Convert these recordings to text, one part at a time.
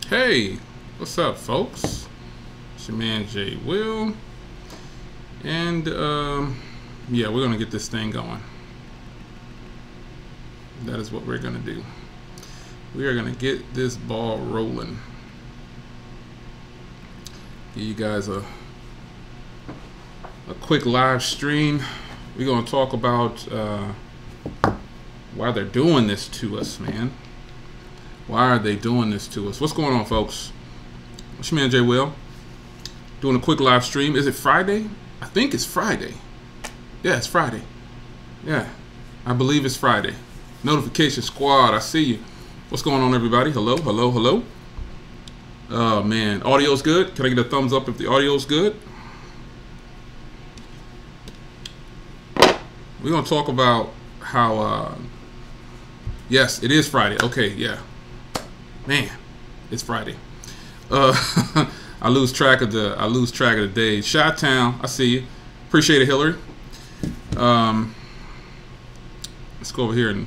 Hey, what's up, folks? It's your man Jay Will, and yeah, we're gonna get this thing going. That is what we're gonna do. We are gonna get this ball rolling. Give you guys a quick live stream. We're gonna talk about why they're doing this to us, man. Why are they doing this to us? What's going on, folks? It's your man Jay Will, doing a quick live stream. Is it Friday? I think it's Friday. Yeah, it's Friday. Yeah, I believe it's Friday. Notification squad, I see you. What's going on, everybody? Hello, hello, hello. Oh man, audio's good. Can I get a thumbs up if the audio's good? We're gonna talk about how yes, it is Friday. Okay, yeah. Man, it's Friday. I lose track of the days. Chi-Town, I see you. Appreciate it, Hillary. Let's go over here and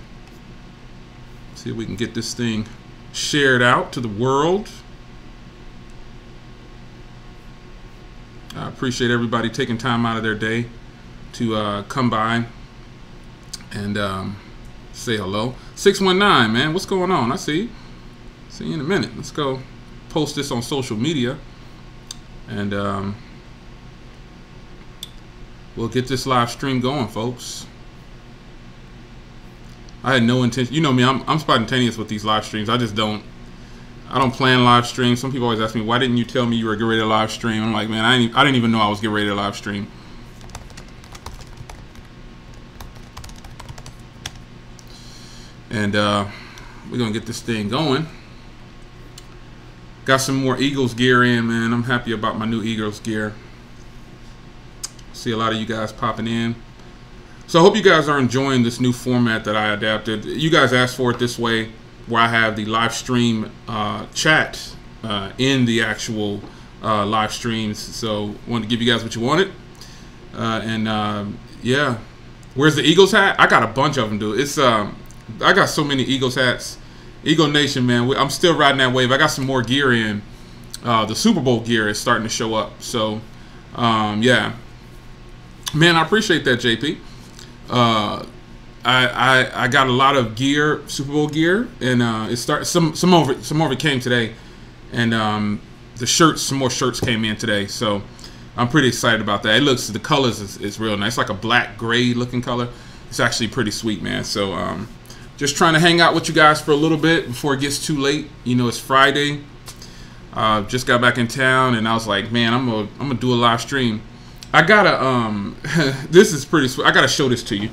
see if we can get this thing shared out to the world. I appreciate everybody taking time out of their day to come by and say hello. 619, man, what's going on? I see you. See you in a minute. Let's go post this on social media, and we'll get this live stream going, folks. I had no intention. You know me, I'm spontaneous with these live streams. I don't plan live streams. Some people always ask me, why didn't you tell me you were getting ready to live stream? I'm like, man, I didn't even know I was getting ready to live stream. And we're gonna get this thing going. Got some more Eagles gear in, man. I'm happy about my new Eagles gear. See a lot of you guys popping in. So I hope you guys are enjoying this new format that I adapted. You guys asked for it this way, where I have the live stream chat in the actual live streams. So I wanted to give you guys what you wanted. Yeah. Where's the Eagles hat? I got a bunch of them, dude. It's I got so many Eagles hats. Eagle Nation, man. I'm still riding that wave. I got some more gear in. The Super Bowl gear is starting to show up. So, yeah. Man, I appreciate that, JP. I got a lot of gear, Super Bowl gear, and some of it came today, and the shirts, some more shirts came in today. So I'm pretty excited about that. The colors is real nice, like a black gray looking color. It's actually pretty sweet, man. So just trying to hang out with you guys for a little bit before it gets too late. You know, it's Friday. Just got back in town, and I was like, man, I'm gonna do a live stream. I gotta this is pretty sweet. I gotta show this to you.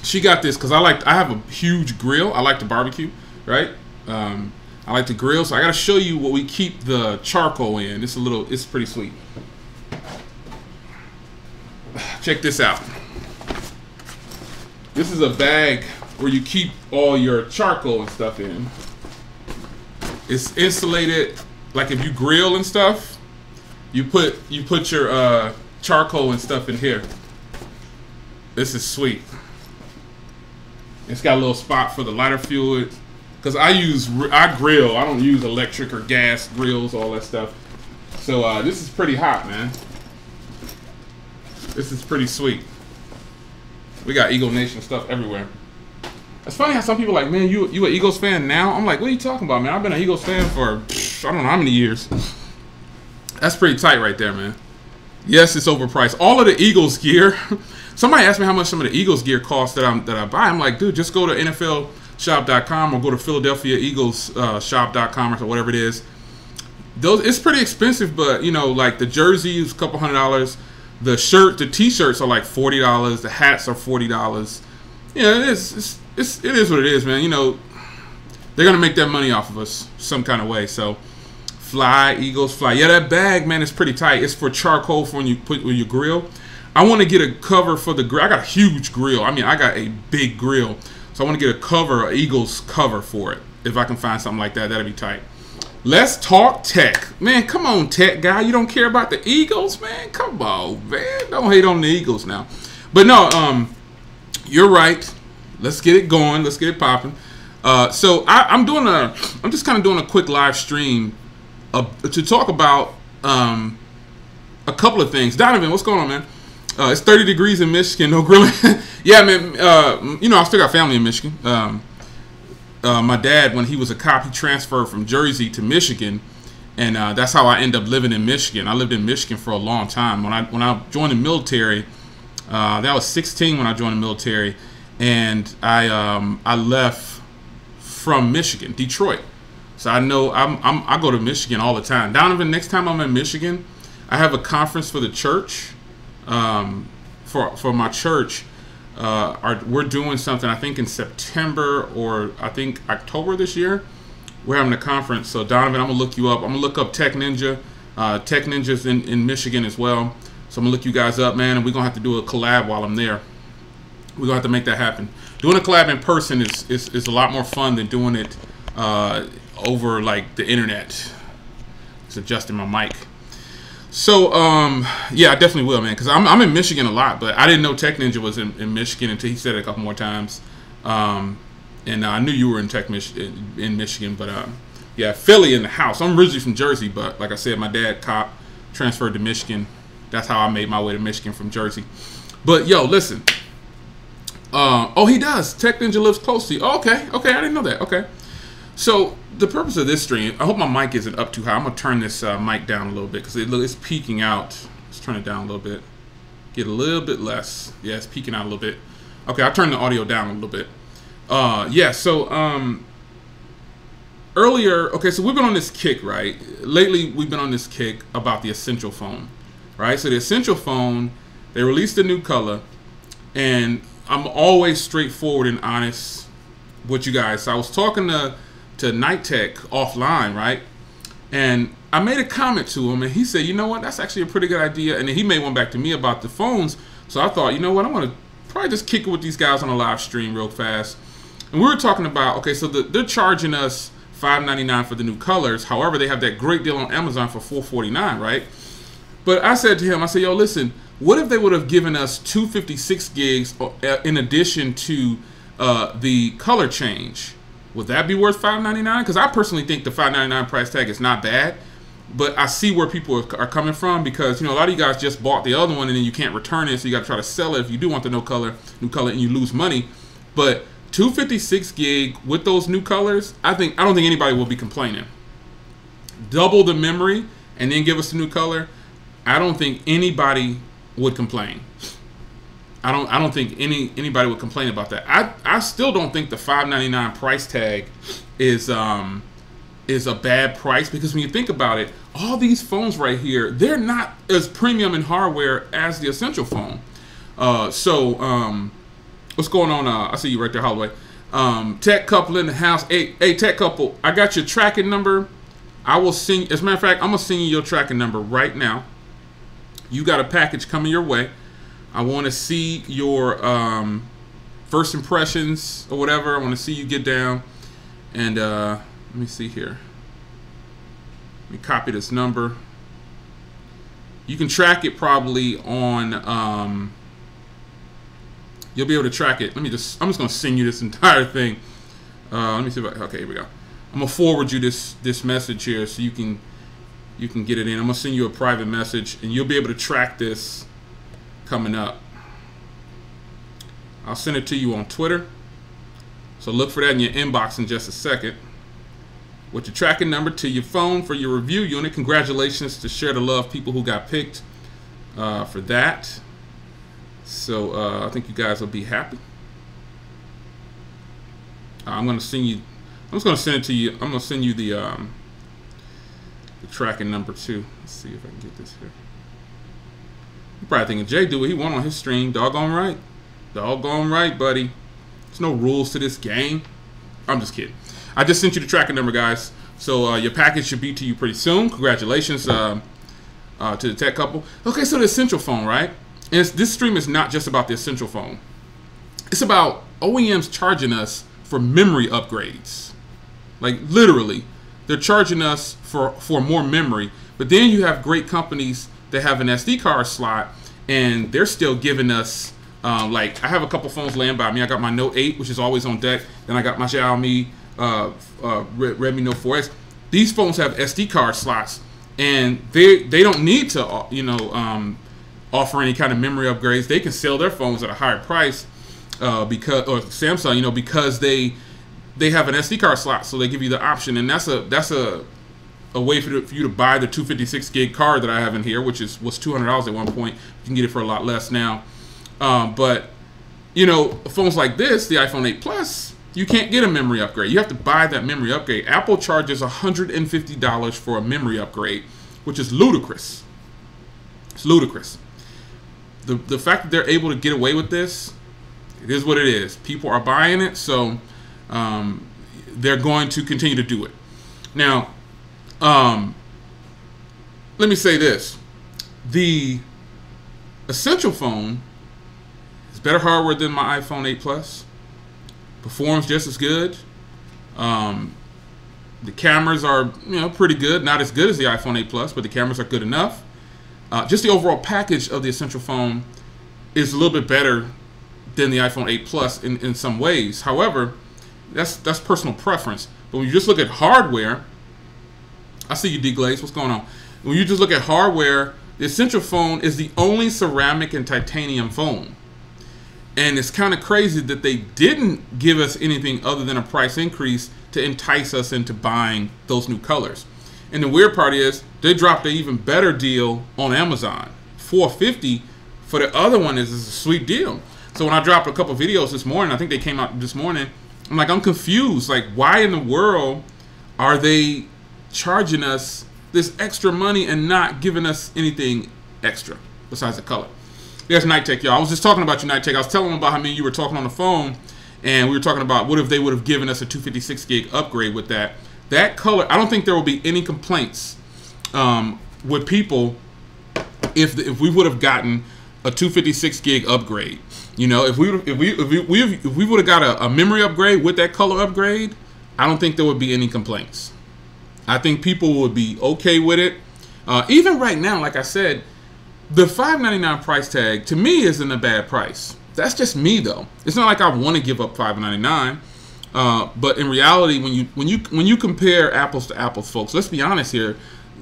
She got this because I have a huge grill. I like to barbecue, right? I like to grill, so I gotta show you what we keep the charcoal in. It's pretty sweet. Check this out. This is a bag where you keep all your charcoal and stuff in. It's insulated. Like if you grill and stuff, you put your charcoal and stuff in here. This is sweet. It's got a little spot for the lighter fluid, because I grill. I don't use electric or gas grills, all that stuff. So this is pretty hot, man. This is pretty sweet. We got Eagle Nation stuff everywhere. It's funny how some people are like, man, you an Eagles fan now? I'm like, what are you talking about, man? I've been an Eagles fan for I don't know how many years. That's pretty tight right there, man. Yes, it's overpriced. All of the Eagles gear. Somebody asked me how much some of the Eagles gear costs that I buy. I'm like, dude, just go to NFLshop.com or go to Philadelphia Eagles shop.com or whatever it is. It's pretty expensive, but you know, like the jersey is a couple $100. The t-shirts are like $40. The hats are $40. Yeah, it is what it is, man. You know, they're gonna make that money off of us some kind of way. So, fly, Eagles, fly. Yeah, that bag, man, is pretty tight. It's for charcoal for when you put with your grill. I want to get a cover for the grill. I got a huge grill. I mean, I got a big grill, so I want to get a cover, an Eagles cover for it. If I can find something like that, that'd be tight. Let's talk tech, man. Come on, tech guy. You don't care about the Eagles, man? Come on, man. Don't hate on the Eagles now. But no, you're right. Let's get it going. Let's get it popping. I'm just kind of doing a quick live stream to talk about a couple of things. Donovan, what's going on, man? It's 30 degrees in Michigan, no grilling. Yeah, man. I still got family in Michigan. My dad, when he was a cop, he transferred from Jersey to Michigan, and that's how I ended up living in Michigan. I lived in Michigan for a long time. When I joined the military, that was 16 when I joined the military, and I left from Michigan, Detroit. So I know I go to Michigan all the time. Donovan, next time I'm in Michigan, I have a conference for the church. For my church, we're doing something I think in September or I think October this year. We're having a conference. So Donovan, I'm gonna look you up. I'm gonna look up Tech Ninja. Tech Ninja's in Michigan as well. So I'm gonna look you guys up, man, and we're gonna have to do a collab while I'm there. We're gonna have to make that happen. Doing a collab in person is a lot more fun than doing it over like the internet. Just adjusting my mic. So yeah, I definitely will, man, because I'm in Michigan a lot, but I didn't know Tech Ninja was in Michigan until he said it a couple more times. And I knew you were in Michigan, but yeah, Philly in the house. I'm originally from Jersey, but like I said, my dad cop transferred to Michigan. That's how I made my way to Michigan from Jersey. But yo, listen. Oh, he does. Tech Ninja lives close to you. Oh, okay, I didn't know that. Okay. So the purpose of this stream, I hope my mic isn't up too high. I'm gonna turn this mic down a little bit because it's peaking out. Let's turn it down a little bit. Get a little bit less. Yeah, it's peaking out a little bit. Okay, I'll turn the audio down a little bit. Yeah, so earlier, okay, so we've been on this kick, right? Lately, we've been on this kick about the Essential phone, right? So the Essential phone, they released a new color, and I'm always straightforward and honest with you guys. So I was talking to Night Tech offline, right? And I made a comment to him, and he said, you know what, that's actually a pretty good idea. And then he made one back to me about the phones. So I thought, you know what, I'm going to probably just kick it with these guys on a live stream real fast. And we were talking about, okay, so they're charging us $5.99 for the new colors. However, they have that great deal on Amazon for $4.49, right? But I said to him, I said, yo, listen, what if they would have given us 256 gigs in addition to the color change? Would that be worth $5.99? Because I personally think the $5.99 price tag is not bad, but I see where people are coming from, because, you know, a lot of you guys just bought the other one and then you can't return it, so you got to try to sell it if you do want the new color, and you lose money. But 256 gig with those new colors, I don't think anybody will be complaining. Double the memory and then give us the new color, I don't think anybody would complain. I don't think anybody would complain about that. I still don't think the $5.99 price tag is a bad price, because when you think about it, all these phones right here, they're not as premium in hardware as the Essential phone. What's going on? I see you right there, Holloway. Tech couple in the house. Hey, tech couple, I got your tracking number. I will send. As a matter of fact, I'm gonna send you your tracking number right now. You got a package coming your way. I want to see your first impressions or whatever. I want to see you get down. And let me see here. Let me copy this number. You can track it probably on. You'll be able to track it. I'm just going to send you this entire thing. Let me see if okay, here we go. I'm gonna forward you this message here so you can get it in. I'm gonna send you a private message, and you'll be able to track this coming up. I'll send it to you on Twitter, so look for that in your inbox in just a second. With your tracking number to your phone for your review unit. Congratulations to Share the Love people who got picked for that. So I think you guys will be happy. I'm gonna send you. I'm just gonna send it to you. I'm gonna send you the tracking number too. Let's see if I can get this here. You're probably thinking, Jay, do what he want on his stream. Doggone right. Doggone right, buddy. There's no rules to this game. I'm just kidding. I just sent you the tracking number, guys. So your package should be to you pretty soon. Congratulations to the tech couple. Okay, so the Essential phone, right? And this stream is not just about the Essential phone. It's about OEMs charging us for memory upgrades. Like literally, they're charging us for more memory. But then you have great companies that have an SD card slot, and they're still giving us Like I have a couple phones laying by me. I got my Note 8, which is always on deck. Then I got my Xiaomi Redmi Note 4S. These phones have SD card slots, and they don't need to offer any kind of memory upgrades. They can sell their phones at a higher price because Samsung, because they have an SD card slot, so they give you the option, and that's a way for you to buy the 256 gig card that I have in here, which was $200 at one point. You can get it for a lot less now. But phones like this, the iPhone 8 Plus, you can't get a memory upgrade. You have to buy that memory upgrade. Apple charges $150 for a memory upgrade, which is ludicrous. It's ludicrous. The fact that they're able to get away with this, it is what it is. People are buying it, so they're going to continue to do it. Now, let me say this. The Essential phone is better hardware than my iPhone 8 Plus. Performs just as good. The cameras are pretty good. Not as good as the iPhone 8 Plus, but the cameras are good enough. Just the overall package of the Essential phone is a little bit better than the iPhone 8 Plus in some ways. However, that's personal preference. But when you just look at hardware, I see you, D-Glaze. What's going on? When you just look at hardware, the Essential phone is the only ceramic and titanium phone. And it's kind of crazy that they didn't give us anything other than a price increase to entice us into buying those new colors. And the weird part is they dropped an even better deal on Amazon. $450 for the other one is a sweet deal. So when I dropped a couple videos this morning, I think they came out this morning, I'm confused. Like, why in the world are they charging us this extra money and not giving us anything extra besides the color? There's Night Tech, y'all. I was just talking about you, Night Tech. I was telling them about how you were talking on the phone, and we were talking about what if they would have given us a 256 gig upgrade with that. That color, I don't think there will be any complaints with people if we would have gotten a 256 gig upgrade. If we would have got a memory upgrade with that color upgrade, I don't think there would be any complaints. I think people would be okay with it. Even right now, like I said, the $599 price tag to me isn't a bad price. That's just me though. It's not like I want to give up $599. But in reality, when you compare apples to apples, folks, let's be honest here.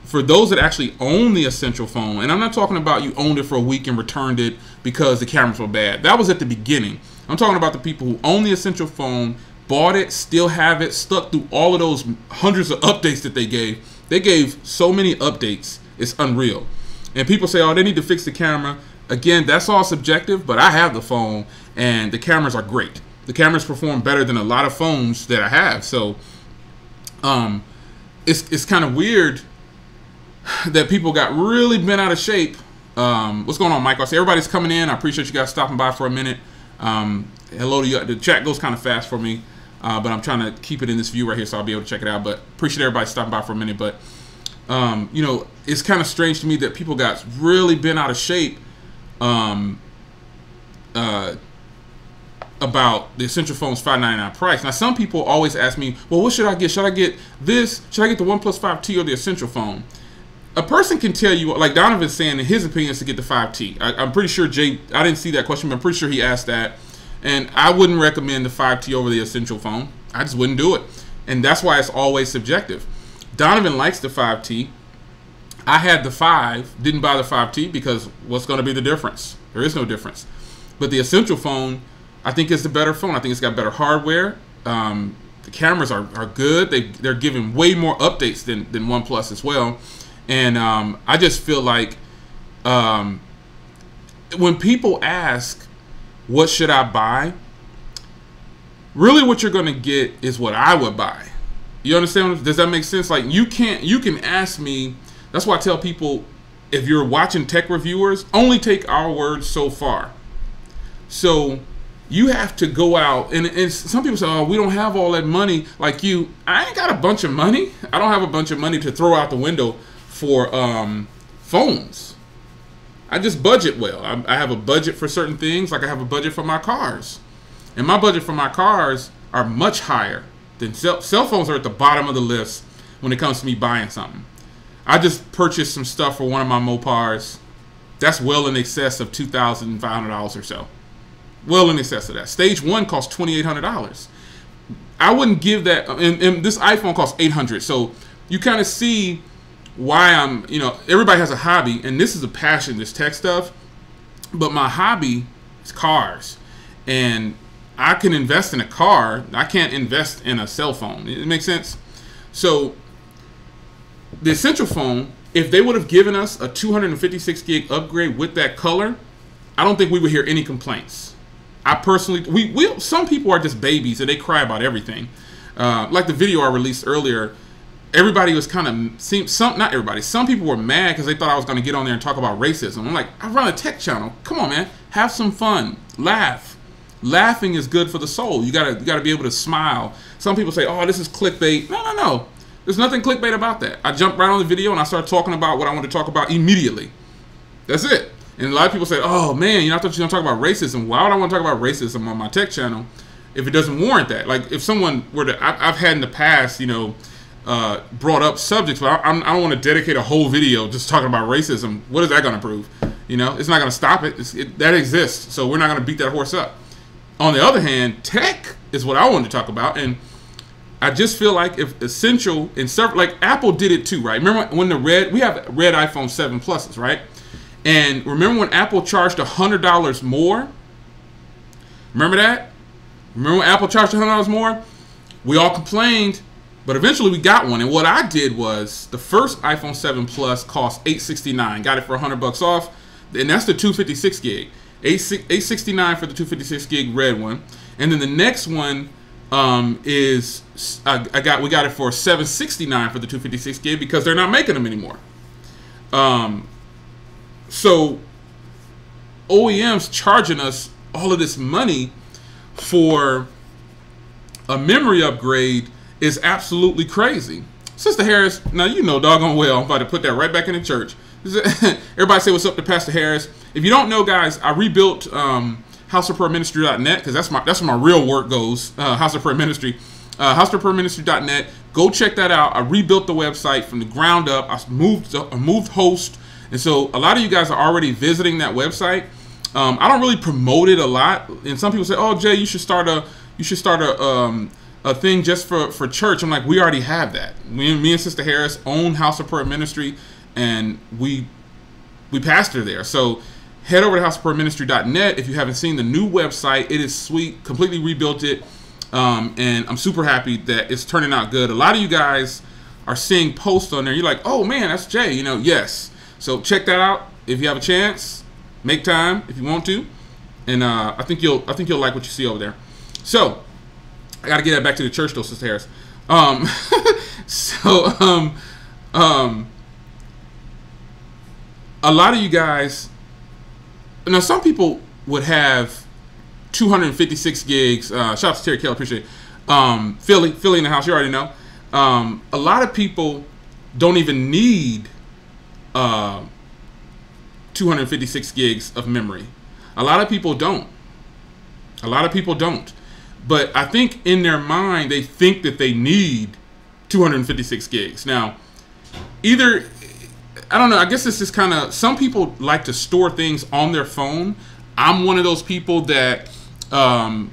For those that actually own the Essential phone, and I'm not talking about you owned it for a week and returned it because the cameras were bad. That was at the beginning. I'm talking about the people who own the Essential phone, bought it, still have it, stuck through all of those hundreds of updates that they gave. They gave so many updates, it's unreal. And people say, oh, they need to fix the camera. Again, that's all subjective, but I have the phone, and the cameras are great. The cameras perform better than a lot of phones that I have. So it's kind of weird that people got really bent out of shape. What's going on, Michael? I see everybody's coming in. I appreciate you guys stopping by for a minute. Hello to you. The chat goes kind of fast for me, but I'm trying to keep it in this view right here so I'll be able to check it out. But appreciate everybody stopping by for a minute. But it's kind of strange to me that people got really bent out of shape about the Essential phone's $599 price. Now, some people always ask me, well, what should I get? Should I get this? Should I get the OnePlus 5T or the Essential phone? A person can tell you, like Donovan's saying, in his opinion, is to get the 5T. I'm pretty sure Jay, I didn't see that question, but I'm pretty sure he asked that. And I wouldn't recommend the 5T over the Essential phone. I just wouldn't do it. And that's why it's always subjective. Donovan likes the 5T. I had the 5, didn't buy the 5T because what's going to be the difference? There is no difference. But the Essential phone, I think it's the better phone. I think it's got better hardware. The cameras are good. They're giving way more updates than OnePlus as well. And I just feel like when people ask, what should I buy? Really what you're going to get is what I would buy. You understand? Does that make sense? Like you can ask me. That's why I tell people, if you're watching tech reviewers, only take our words so far. So you have to go out, and some people say, oh, we don't have all that money like you. I ain't got a bunch of money. I don't have a bunch of money to throw out the window for phones. I just budget well. I have a budget for certain things, like I have a budget for my cars. And my budget for my cars are much higher than cell phones are at the bottom of the list when it comes to me buying something. I just purchased some stuff for one of my Mopars. That's well in excess of $2,500 or so. well in excess of that. Stage 1 costs $2,800. I wouldn't give that, and this iPhone costs $800. So you kind of see why I'm, you know, everybody has a hobby, and this is a passion, this tech stuff. But my hobby is cars, and I can invest in a car. I can't invest in a cell phone. It makes sense. So the Essential phone, if they would have given us a 256 gig upgrade with that color, I don't think we would hear any complaints. I personally, we some people are just babies and they cry about everything. Like the video I released earlier, everybody was kind of, not everybody, some people were mad because they thought I was going to get on there and talk about racism. I'm like, I run a tech channel. Come on, man, have some fun, laugh. Laughing is good for the soul. You gotta be able to smile. Some people say, oh, this is clickbait. No. There's nothing clickbait about that. I jumped right on the video and I started talking about what I wanted to talk about immediately. That's it. And a lot of people say, oh man, I thought you were going to talk about racism. Why would I want to talk about racism on my tech channel if it doesn't warrant that? Like if someone were to, I've had in the past, you know, brought up subjects, but I don't want to dedicate a whole video just talking about racism. What is that going to prove? You know, it's not going to stop it. That exists. So we're not going to beat that horse up. On the other hand, tech is what I wanted to talk about. And I just feel like if Essential, and several, like Apple did it too, right? Remember when we have red iPhone 7 Pluses, right? And remember when Apple charged $100 more? Remember that? Remember when Apple charged $100 more? We all complained, but eventually we got one. And what I did was the first iPhone 7 Plus cost $869. Got it for $100 off, and that's the 256 gig. $869 for the 256 gig red one, and then the next one is we got it for $769 for the 256 gig because they're not making them anymore. So OEMs charging us all of this money for a memory upgrade is absolutely crazy. Sister Harris, now you know doggone well I'm about to put that right back in the church. Everybody say what's up to Pastor Harris. If you don't know, guys, I rebuilt houseofprayerministry.net because that's where my real work goes. House of Prayer Ministry, houseofprayerministry.net. Go check that out. I rebuilt the website from the ground up. I moved host, and so a lot of you guys are already visiting that website. I don't really promote it a lot, and some people say, "Oh, Jay, you should start a thing just for church." I'm like, we already have that. Me and Sister Harris own House of Prayer Ministry, and we pastor there. So head over to houseofprayerministry.net if you haven't seen the new website. It is sweet. Completely rebuilt it, and I'm super happy that it's turning out good. A lot of you guys are seeing posts on there. You're like, "Oh man, that's Jay." You know, yes. So check that out if you have a chance. Make time if you want to, and I think you'll like what you see over there. So I got to get that back to the church though, Sister Harris. A lot of you guys, now some people would have 256 gigs. Shout out to Terry Kelly, appreciate it. Philly in the house, you already know. A lot of people don't even need 256 gigs of memory. A lot of people don't. But I think in their mind, they think that they need 256 gigs. Now, either, I don't know, I guess it's just kind of, some people like to store things on their phone. I'm one of those people that I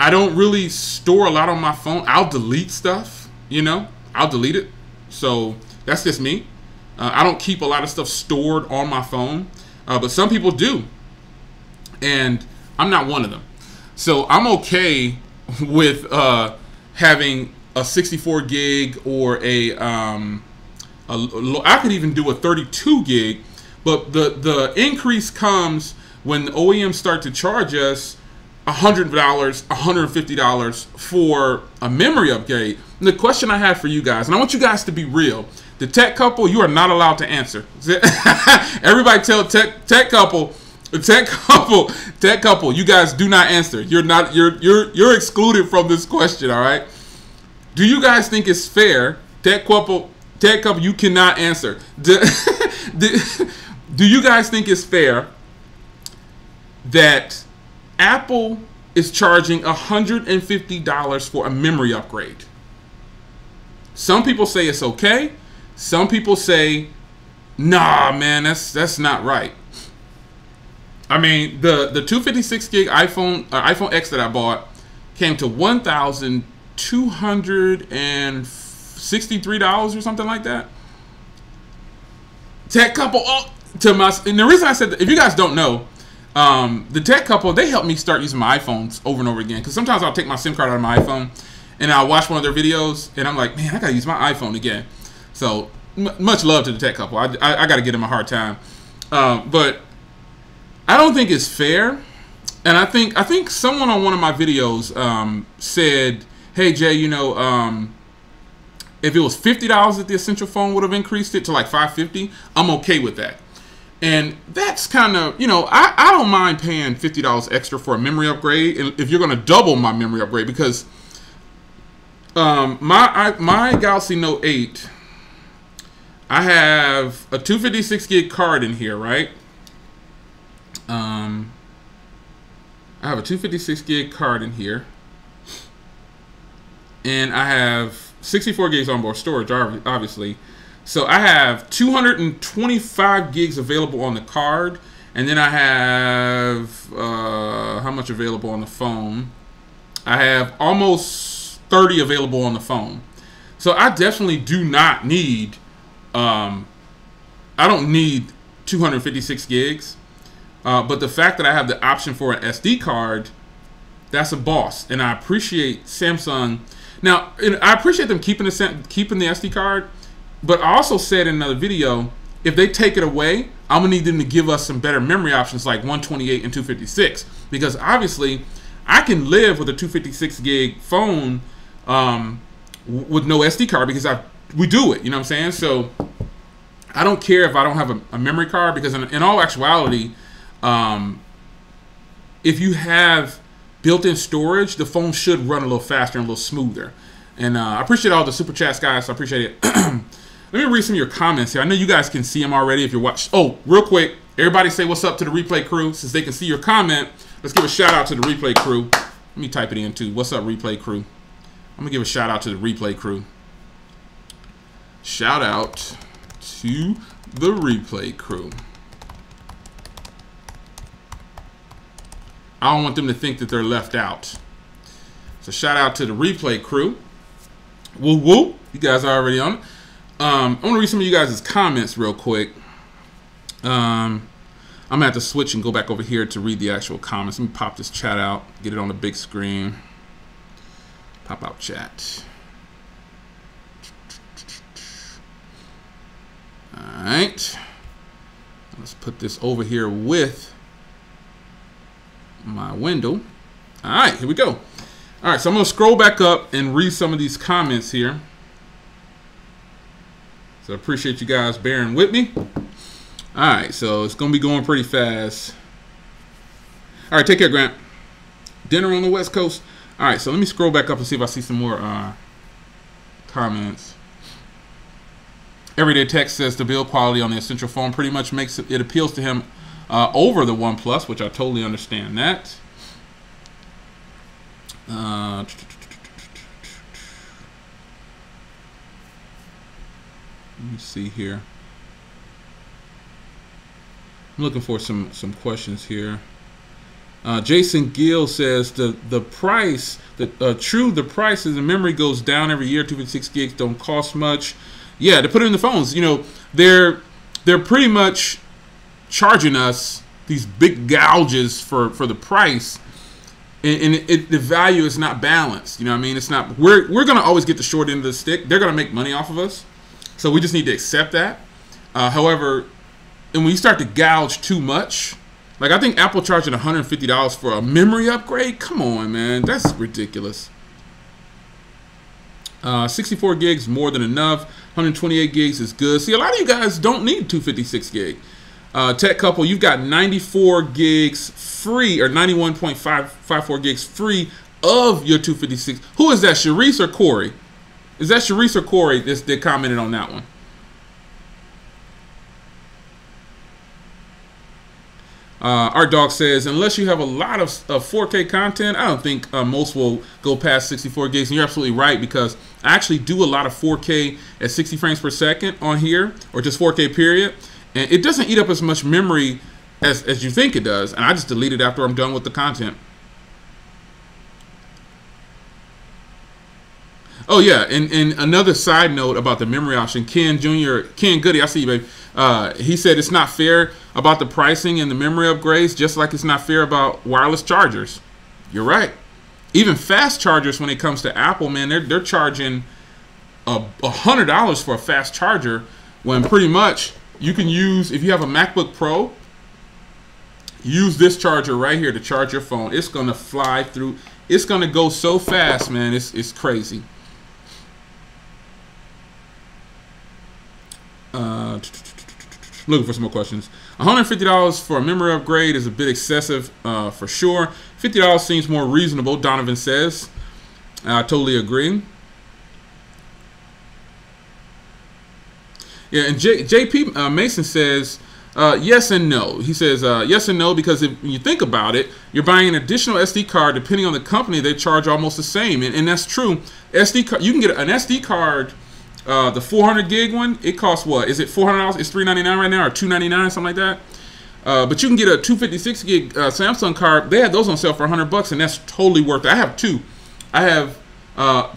don't really store a lot on my phone. I'll delete stuff, you know, I'll delete it. So that's just me. I don't keep a lot of stuff stored on my phone, but some people do, and I'm not one of them. So I'm okay with having a 64 gig or I could even do a 32 gig, but the increase comes when the OEMs start to charge us $100, $150 for a memory upgrade. And the question I have for you guys, and I want you guys to be real. The tech couple, you are not allowed to answer. Everybody tell tech couple, you guys do not answer. You're excluded from this question, all right? Do you guys think it's fair? Tech couple, you cannot answer. Do you guys think it's fair that Apple is charging $150 for a memory upgrade? Some people say it's okay. Some people say, nah, man, that's not right. I mean, the 256 gig iPhone X that I bought came to $1,263 or something like that. Tech Couple, and the reason I said that, if you guys don't know, the Tech Couple, they helped me start using my iPhones over and over again. Because sometimes I'll take my SIM card out of my iPhone and I'll watch one of their videos and I'm like, man, I gotta use my iPhone again. So much love to the Tech Couple. I gotta give them a hard time, but I don't think it's fair. And I think someone on one of my videos said, hey Jay, you know, if it was $50 that the Essential phone would have increased it to like $550, I'm okay with that. And that's kind of, you know, I don't mind paying $50 extra for a memory upgrade if you're going to double my memory upgrade, because my Galaxy Note 8, I have a 256 gig card in here, right? I have a 256 gig card in here, and I have 64 gigs onboard storage, obviously. So I have 225 gigs available on the card, and then I have how much available on the phone? I have almost 30 available on the phone. So I definitely do not need I don't need 256 gigs. But the fact that I have the option for an SD card, that's a boss, and I appreciate Samsung. Now, I appreciate them keeping the SD card, but I also said in another video, if they take it away, I'm gonna need them to give us some better memory options like 128 and 256, because obviously I can live with a 256 gig phone with no SD card, because we do it. You know what I'm saying? So I don't care if I don't have a memory card, because in all actuality, if you have built-in storage, the phone should run a little faster and a little smoother. And I appreciate all the super chats, guys. I appreciate it. Let me read some of your comments here. I know you guys can see them already if you're watching. Oh, real quick, everybody say what's up to the replay crew. Since they can see your comment, let's give a shout out to the replay crew. Let me type it in too. What's up, replay crew? I'm gonna give a shout out to the replay crew. Shout out to the replay crew. I don't want them to think that they're left out. So shout out to the replay crew. Woo woo. You guys are already on it. I want to read some of you guys' comments real quick. I'm going to have to switch and go back over here to read the actual comments. Let me pop this chat out. Get it on the big screen. Pop out chat. Alright. Let's put this over here with my window. All right, here we go. All right, so I'm gonna scroll back up and read some of these comments here. So I appreciate you guys bearing with me. All right, so it's gonna be going pretty fast. All right, take care, Grant. Dinner on the West Coast. All right, so let me scroll back up and see if I see some more comments. Everyday Tech says the build quality on the Essential phone pretty much makes it appeals to him over the OnePlus, which I totally understand that. Let me see here. I'm looking for some questions here. Jason Gill says the price the price as the memory goes down every year. 256 gigs don't cost much. Yeah, to put it in the phones, you know, they're pretty much charging us these big gouges for the price, and the value is not balanced. You know what I mean? It's not. We're gonna always get the short end of the stick. They're gonna make money off of us, so we just need to accept that. However, and when you start to gouge too much, like I think Apple charging $150 for a memory upgrade. Come on, man, that's ridiculous. 64 gigs more than enough. 128 gigs is good. See, a lot of you guys don't need 256 gig. Tech Couple, you've got 94 gigs free, or 91.54 gigs free of your 256. Who is that, Sharice or Corey? Is that Sharice or Corey that commented on that one? Art Dog says, unless you have a lot of 4K content, I don't think most will go past 64 gigs. And you're absolutely right, because I actually do a lot of 4K at 60 frames per second on here, or just 4K period. And it doesn't eat up as much memory as you think it does, and I just delete it after I'm done with the content. Oh yeah, and another side note about the memory option, Ken Goody, I see you, baby. He said it's not fair about the pricing and the memory upgrades, just like it's not fair about wireless chargers. You're right. Even fast chargers, when it comes to Apple, man, they're charging $100 for a fast charger, when pretty much you can use, if you have a MacBook Pro, use this charger right here to charge your phone. It's gonna fly through. It's gonna go so fast, man. It's crazy. Looking for some more questions. $150 for a memory upgrade is a bit excessive, for sure. $50 seems more reasonable, Donovan says. I totally agree. Yeah, and JP Mason says, yes and no. He says, yes and no, because when you think about it, you're buying an additional SD card. Depending on the company, they charge almost the same. And that's true. SD card, you can get an SD card. The 400 gig one, it costs what? Is it $400? It's $399 right now, or $299, something like that. But you can get a 256 gig Samsung card. They have those on sale for $100, and that's totally worth it. I have two. I have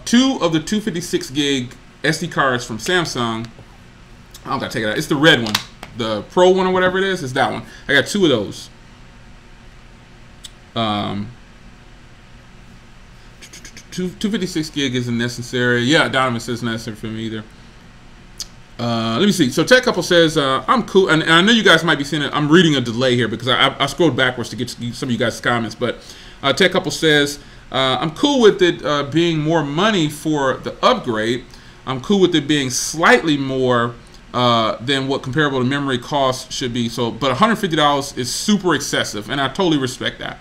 2 of the 256 gig SD cards from Samsung. I don't gotta take it out. It's the red one, the Pro one or whatever it is. It's that one. I got 2 of those. 256 gig isn't necessary. Yeah, Donovan says necessary for me either. Let me see. So Tech Couple says, I'm cool. And I know you guys might be seeing it. I'm reading a delay here because I scrolled backwards to get to some of you guys' comments. But Tech Couple says, I'm cool with it being more money for the upgrade. I'm cool with it being slightly more than what comparable to memory costs should be. So, but $150 is super excessive, and I totally respect that.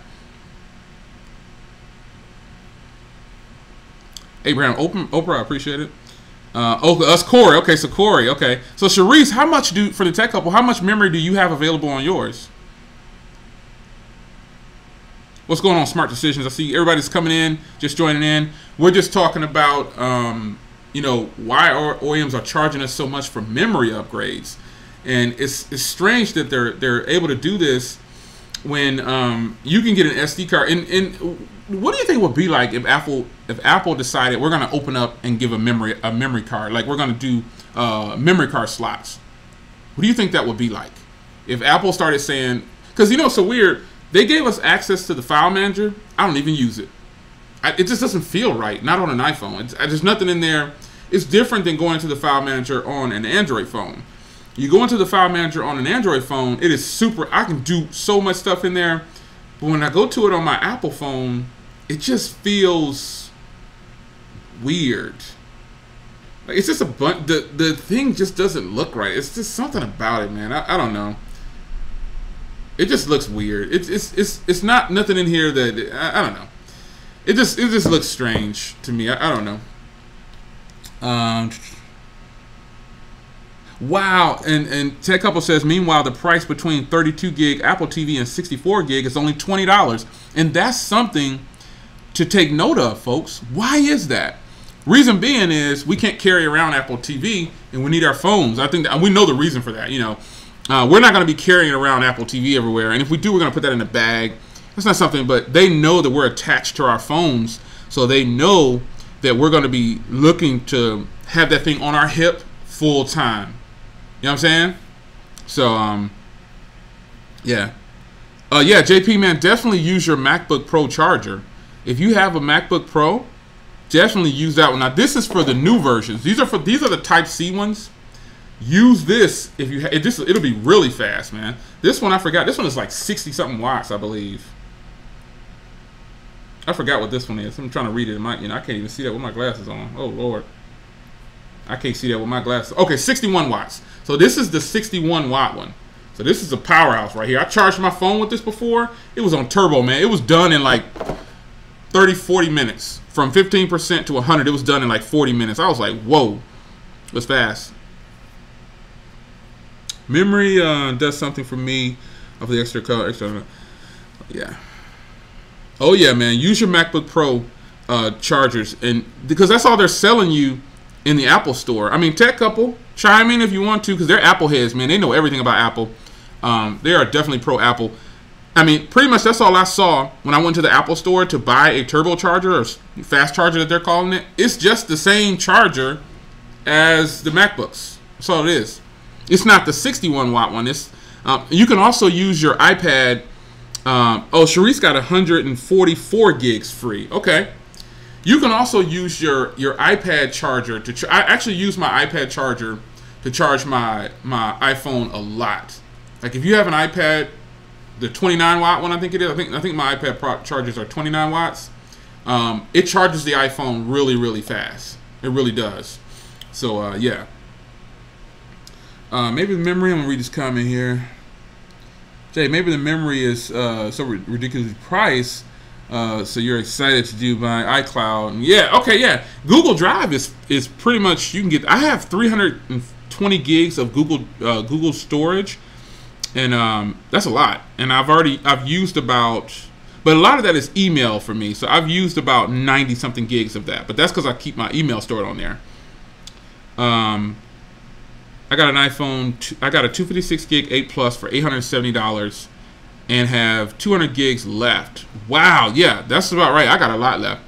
Abraham Oprah, I appreciate it. Us Corey. Okay, so Corey. Okay, so Sharice, how much for the Tech Couple? How much memory do you have available on yours? What's going on, Smart Decisions? I see everybody's coming in, just joining in. We're just talking about, you know, why our OEMs are charging us so much for memory upgrades, and it's strange that they're able to do this when you can get an SD card. And what do you think it would be like if Apple decided we're going to open up and give a memory card, like we're going to do memory card slots? What do you think that would be like if Apple started saying, because you know it's so weird, they gave us access to the file manager. I don't even use it. It just doesn't feel right, not on an iPhone. There's nothing in there. It's different than going to the file manager on an Android phone. You go into the file manager on an Android phone, it is super, I can do so much stuff in there. But when I go to it on my Apple phone, it just feels weird. Like it's just a bunch, the thing just doesn't look right. It's just something about it, man. I don't know. It just looks weird. It's not nothing in here that, I don't know. It just looks strange to me. I don't know. Wow, and Tech Couple says, meanwhile, the price between 32 gig Apple TV and 64 gig is only $20. And that's something to take note of, folks. Why is that? Reason being is we can't carry around Apple TV and we need our phones. I think that, we know the reason for that. You know, we're not going to be carrying around Apple TV everywhere. And if we do, we're going to put that in a bag. That's not something, but they know that we're attached to our phones. So they know that we're going to be looking to have that thing on our hip full time. You know what I'm saying? So, yeah. Yeah, JP, man, definitely use your MacBook Pro charger. If you have a MacBook Pro, definitely use that one. Now, this is for the new versions. These are the Type-C ones. Use this if you it'll be really fast, man. This one, I forgot. This one is like 60-something watts, I believe. I forgot what this one is. I'm trying to read it. I can't even see that with my glasses on. Oh, Lord. I can't see that with my glasses. Okay, 61 watts. So this is the 61 watt one. So this is a powerhouse right here. I charged my phone with this before. It was on turbo, man. It was done in like 30, 40 minutes. From 15% to 100, it was done in like 40 minutes. I was like, whoa. It was fast. Memory does something for me of the extra color. Yeah. Oh, yeah, man. Use your MacBook Pro chargers, and because that's all they're selling you in the Apple store. I mean, Tech Couple, chime in if you want to, because they're Apple heads, man. They know everything about Apple. They are definitely pro Apple. I mean, pretty much that's all I saw when I went to the Apple store to buy a turbocharger or fast charger that they're calling it. It's just the same charger as the MacBooks. That's all it is. It's not the 61 watt one. It's you can also use your iPad. Sharice got 144 gigs free. Okay. You can also use your iPad charger to. I actually use my iPad charger to charge my iPhone a lot. Like if you have an iPad, the 29 watt one, I think it is. I think my iPad chargers are 29 watts. It charges the iPhone really, really fast. It really does. So yeah. Maybe the memory. I'm gonna read this comment here. Jay, maybe the memory is so ridiculously priced. So you're excited to do my iCloud. Yeah. Okay. Yeah. Google Drive is pretty much you can get. I have 320 gigs of Google storage. And that's a lot. And I've used about, but a lot of that is email for me. So I've used about 90 something gigs of that. But that's because I keep my email stored on there. I got an iPhone. I got a 256 gig 8 Plus for $870, and have 200 gigs left. Wow. Yeah, that's about right. I got a lot left.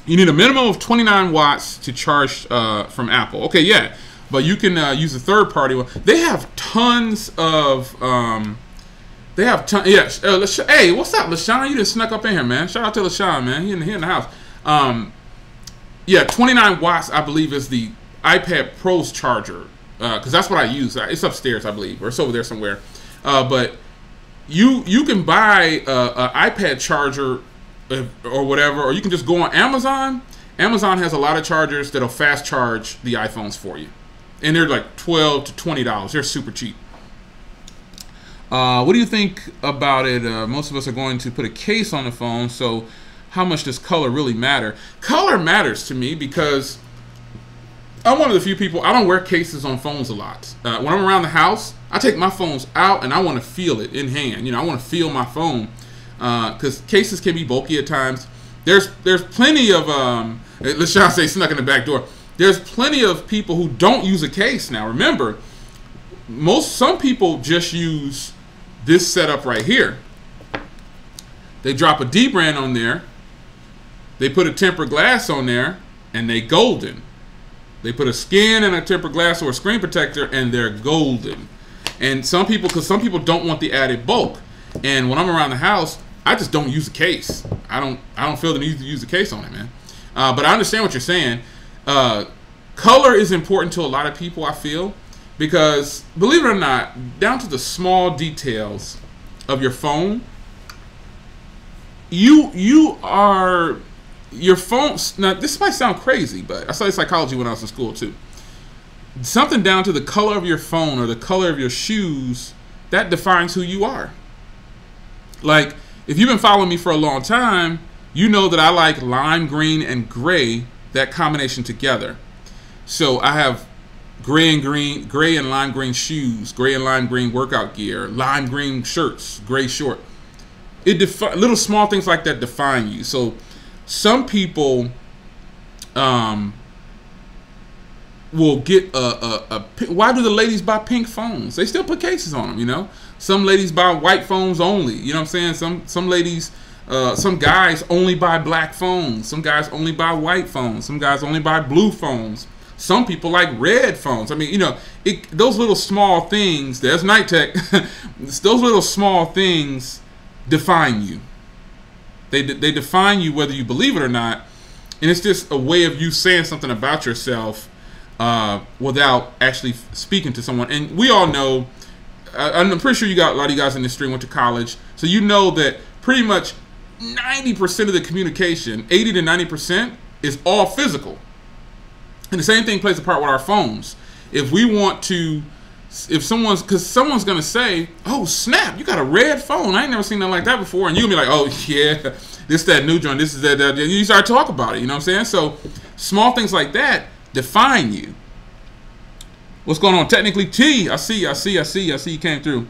You need a minimum of 29 watts to charge from Apple. Okay. Yeah. But you can use a third-party one. They have tons of. Yeah. Hey, what's up, LaShawn? You just snuck up in here, man. Shout out to LaShawn, man. He in the house. Yeah, 29 watts, I believe, is the iPad Pro's charger. Because that's what I use. It's upstairs, I believe, or it's over there somewhere. But you can buy an iPad charger or whatever, or you can just go on Amazon. Amazon has a lot of chargers that'll fast charge the iPhones for you. And they're like $12 to $20. They're super cheap. What do you think about it? Most of us are going to put a case on the phone, so how much does color really matter? Color matters to me because I'm one of the few people, I don't wear cases on phones a lot. When I'm around the house, I take my phones out and I want to feel it in hand. You know, I want to feel my phone because cases can be bulky at times. There's plenty of, let's try to say snuck in the back door. There's plenty of people who don't use a case now. Remember, some people just use this setup right here. They drop a D brand on there, they put a tempered glass on there, and they golden. They put a skin and a tempered glass or a screen protector, and they're golden. And some people, because some people don't want the added bulk. And when I'm around the house, I just don't use a case. I don't feel the need to use a case on it, man. But I understand what you're saying. Color is important to a lot of people, I feel, because believe it or not, down to the small details of your phone, your phone. Now this might sound crazy, but I studied psychology when I was in school too. Something down to the color of your phone or the color of your shoes, that defines who you are. Like if you've been following me for a long time, you know that I like lime green and gray, that combination together. So I have gray and lime green shoes, gray and lime green workout gear, lime green shirts, gray short. Little small things like that define you. So some people will get why do the ladies buy pink phones? They still put cases on them, you know. Some ladies buy white phones only, you know what I'm saying? Some ladies, some guys only buy black phones. Some guys only buy white phones. Some guys only buy blue phones. Some people like red phones. I mean, you know, those little small things, there's Night Tech, those little small things define you. They define you whether you believe it or not. And it's just a way of you saying something about yourself without actually speaking to someone. And we all know, I'm pretty sure you got a lot of you guys in this stream went to college, so you know that pretty much 90% of the communication, 80 to 90%, is all physical. And the same thing plays a part with our phones. If we want to, because someone's going to say, oh, snap, you got a red phone. I ain't never seen nothing like that before. And you'll be like, oh, yeah, this, that new joint, this is that. And you start talking about it, you know what I'm saying? So small things like that define you. What's going on? Technically, T, I see you came through.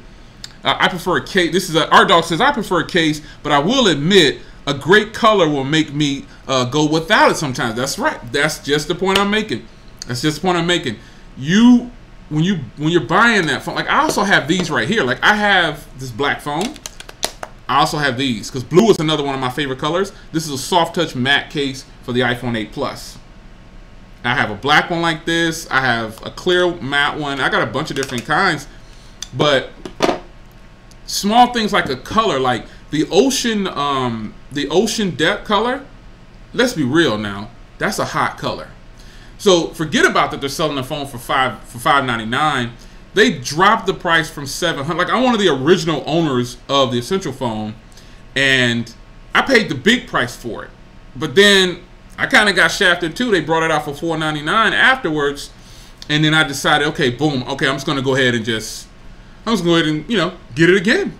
I prefer a case. This is our dog says, I prefer a case, but I will admit a great color will make me go without it sometimes. That's right. That's just the point I'm making. You when you're buying that phone, like I also have these right here. Like I have this black phone. I also have these because blue is another one of my favorite colors. This is a soft touch matte case for the iPhone 8 Plus. I have a black one like this. I have a clear matte one. I got a bunch of different kinds, but small things like a color, like the ocean depth color. Let's be real now. That's a hot color. So forget about that. They're selling the phone for $599. They dropped the price from $700. Like I'm one of the original owners of the Essential phone, and I paid the big price for it. But then I kind of got shafted too. They brought it out for $499 afterwards, and then I decided, okay, boom, okay, I'm just gonna go ahead and get it again.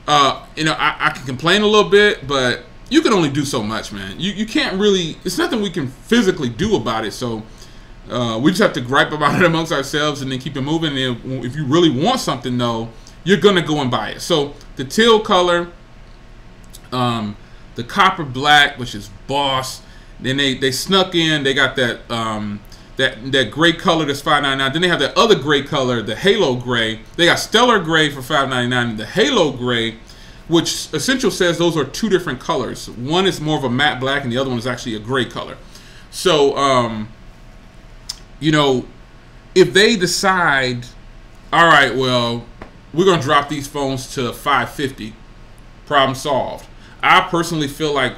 I can complain a little bit, but you can only do so much, man. You can't really, it's nothing we can physically do about it. So we just have to gripe about it amongst ourselves and then keep it moving. And if you really want something though, you're gonna go and buy it. So the teal color, the copper black, which is boss. Then they snuck in, they got that that gray color that's $599. Then they have that other gray color, the halo gray. They got stellar gray for $599 and the halo gray, which Essential says those are two different colors. One is more of a matte black and the other one is actually a gray color. So, if they decide, all right, well, we're going to drop these phones to $550, problem solved. I personally feel like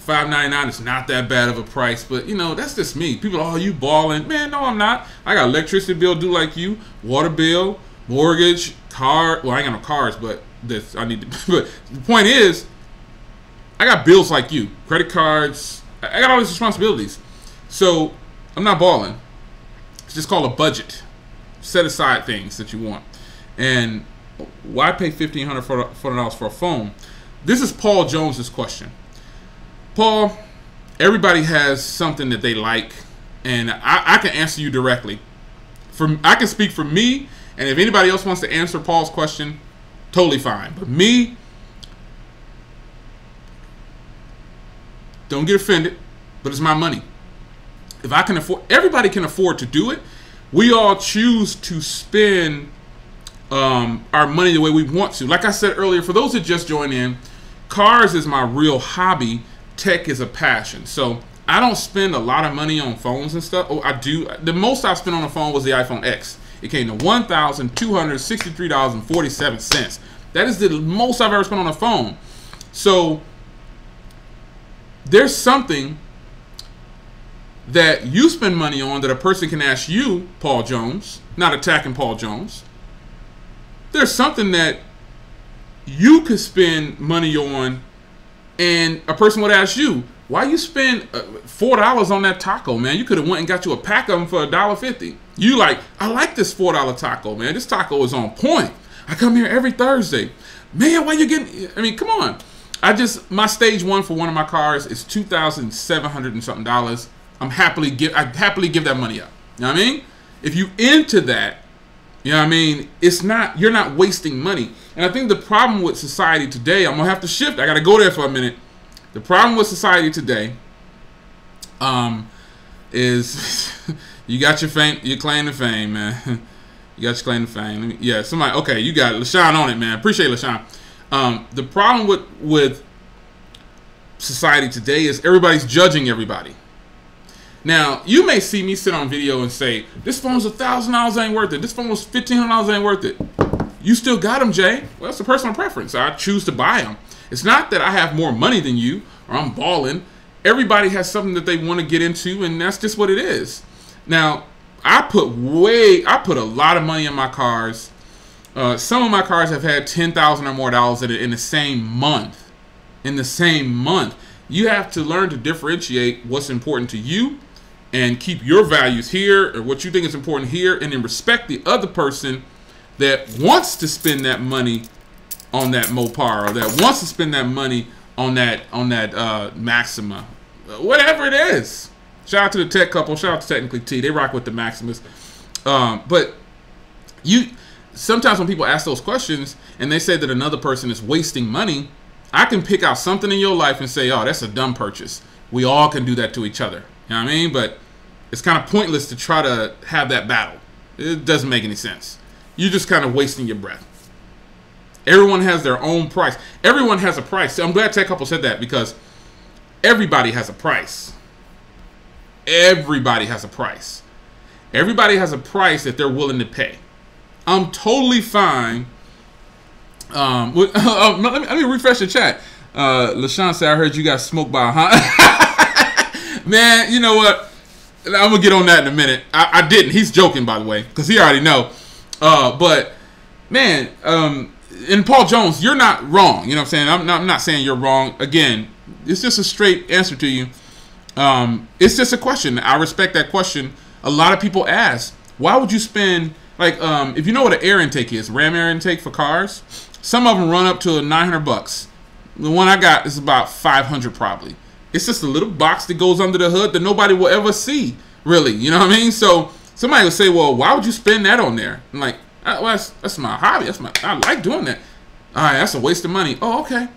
$599 is not that bad of a price, but that's just me. People, oh, you balling. Man, no, I'm not. I got electricity bill due like you, water bill, mortgage, car. Well, I ain't got no cars, but this I need to. But the point is, I got bills like you, credit cards. I got all these responsibilities, so I'm not balling. It's just called a budget. Set aside things that you want, and why pay $1,500 for a phone? This is Paul Jones's question. Paul, everybody has something that they like, and I can answer you directly. I can speak for me, and if anybody else wants to answer Paul's question, totally fine. But me, don't get offended, but it's my money. If I can afford, everybody can afford to do it. We all choose to spend our money the way we want to. Like I said earlier, for those that just joined in, cars is my real hobby. Tech is a passion. So I don't spend a lot of money on phones and stuff. Oh, I do. The most I spent on a phone was the iPhone X. It came to $1,263.47. That is the most I've ever spent on a phone. So there's something that you spend money on that a person can ask you, Paul Jones, not attacking Paul Jones. There's something that you could spend money on and a person would ask you, why you spend $4 on that taco, man? You could have went and got you a pack of them for $1.50. You like, I like this $4 taco, man. This taco is on point. I come here every Thursday. Man, why you getting, I mean, come on. My stage one for one of my cars is $2,700 and something. I happily give that money up. You know what I mean? If you into that, you know what I mean? You're not wasting money. And I think the problem with society today, I'm gonna have to shift. I gotta go there for a minute. The problem with society today, is you got your claim to fame, man. You got your claim to fame. Somebody. Okay, you got it. LaShawn on it, man. Appreciate it, LaShawn. The problem with society today is everybody's judging everybody. Now, you may see me sit on video and say, this phone's $1,000 ain't worth it. This phone was $1,500 ain't worth it. You still got them, Jay. Well, it's a personal preference. I choose to buy them. It's not that I have more money than you or I'm balling. Everybody has something that they want to get into, and that's just what it is. Now, I put a lot of money in my cars. Some of my cars have had $10,000 or more in the same month. In the same month. You have to learn to differentiate what's important to you and keep your values here or what you think is important here, and then respect the other person that wants to spend that money on that Mopar or that wants to spend that money on that Maxima, whatever it is. Shout out to the tech couple. Shout out to Technically T. They rock with the Maximas. But sometimes when people ask those questions and they say that another person is wasting money, I can pick out something in your life and say, oh, that's a dumb purchase. We all can do that to each other. You know what I mean? But it's kind of pointless to try to have that battle. It doesn't make any sense. You're just kind of wasting your breath. Everyone has their own price. Everyone has a price. I'm glad Tech Couple said that, because everybody has a price. Everybody has a price. Everybody has a price that they're willing to pay. I'm totally fine. Let me refresh the chat. LaShawn said, I heard you got smoked by a Honda. Man, you know what? I'm going to get on that in a minute. I didn't. He's joking, by the way, because he already know. But, man, and Paul Jones, you're not wrong. You know what I'm saying? I'm not saying you're wrong. Again, it's just a straight answer to you. It's just a question. I respect that question. A lot of people ask, why would you spend, like, if you know what an air intake is, RAM air intake for cars, some of them run up to $900. The one I got is about $500 probably. It's just a little box that goes under the hood that nobody will ever see, really. You know what I mean? So somebody will say, well, why would you spend that on there? I'm like, well, that's my hobby. I like doing that. All right, that's a waste of money. Oh, okay.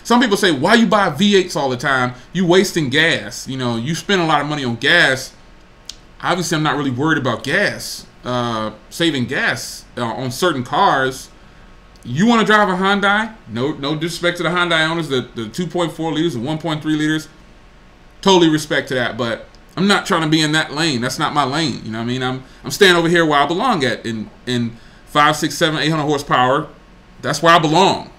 Some people say, why you buy V8s all the time? You wasting gas. You know, you spend a lot of money on gas. Obviously, I'm not really worried about gas, saving gas on certain cars. You want to drive a Hyundai? No disrespect to the Hyundai owners, the 2.4 liters and 1.3 liters. Totally respect to that, but I'm not trying to be in that lane. That's not my lane. You know what I mean? I'm staying over here where I belong at in 5, 6, 7, 800 horsepower. That's where I belong.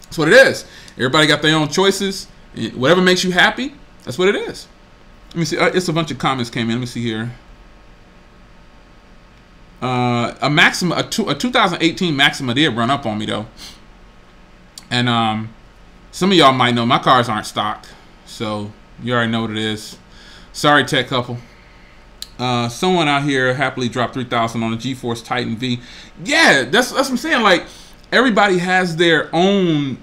That's what it is. Everybody got their own choices. Whatever makes you happy, that's what it is. Let me see. It's a bunch of comments came in. Let me see here. A 2018 Maxima did run up on me though, and some of y'all might know my cars aren't stock, so you already know what it is. Sorry, Tech Couple. Someone out here happily dropped $3,000 on a GeForce Titan V. Yeah, that's what I'm saying. Like, everybody has their own.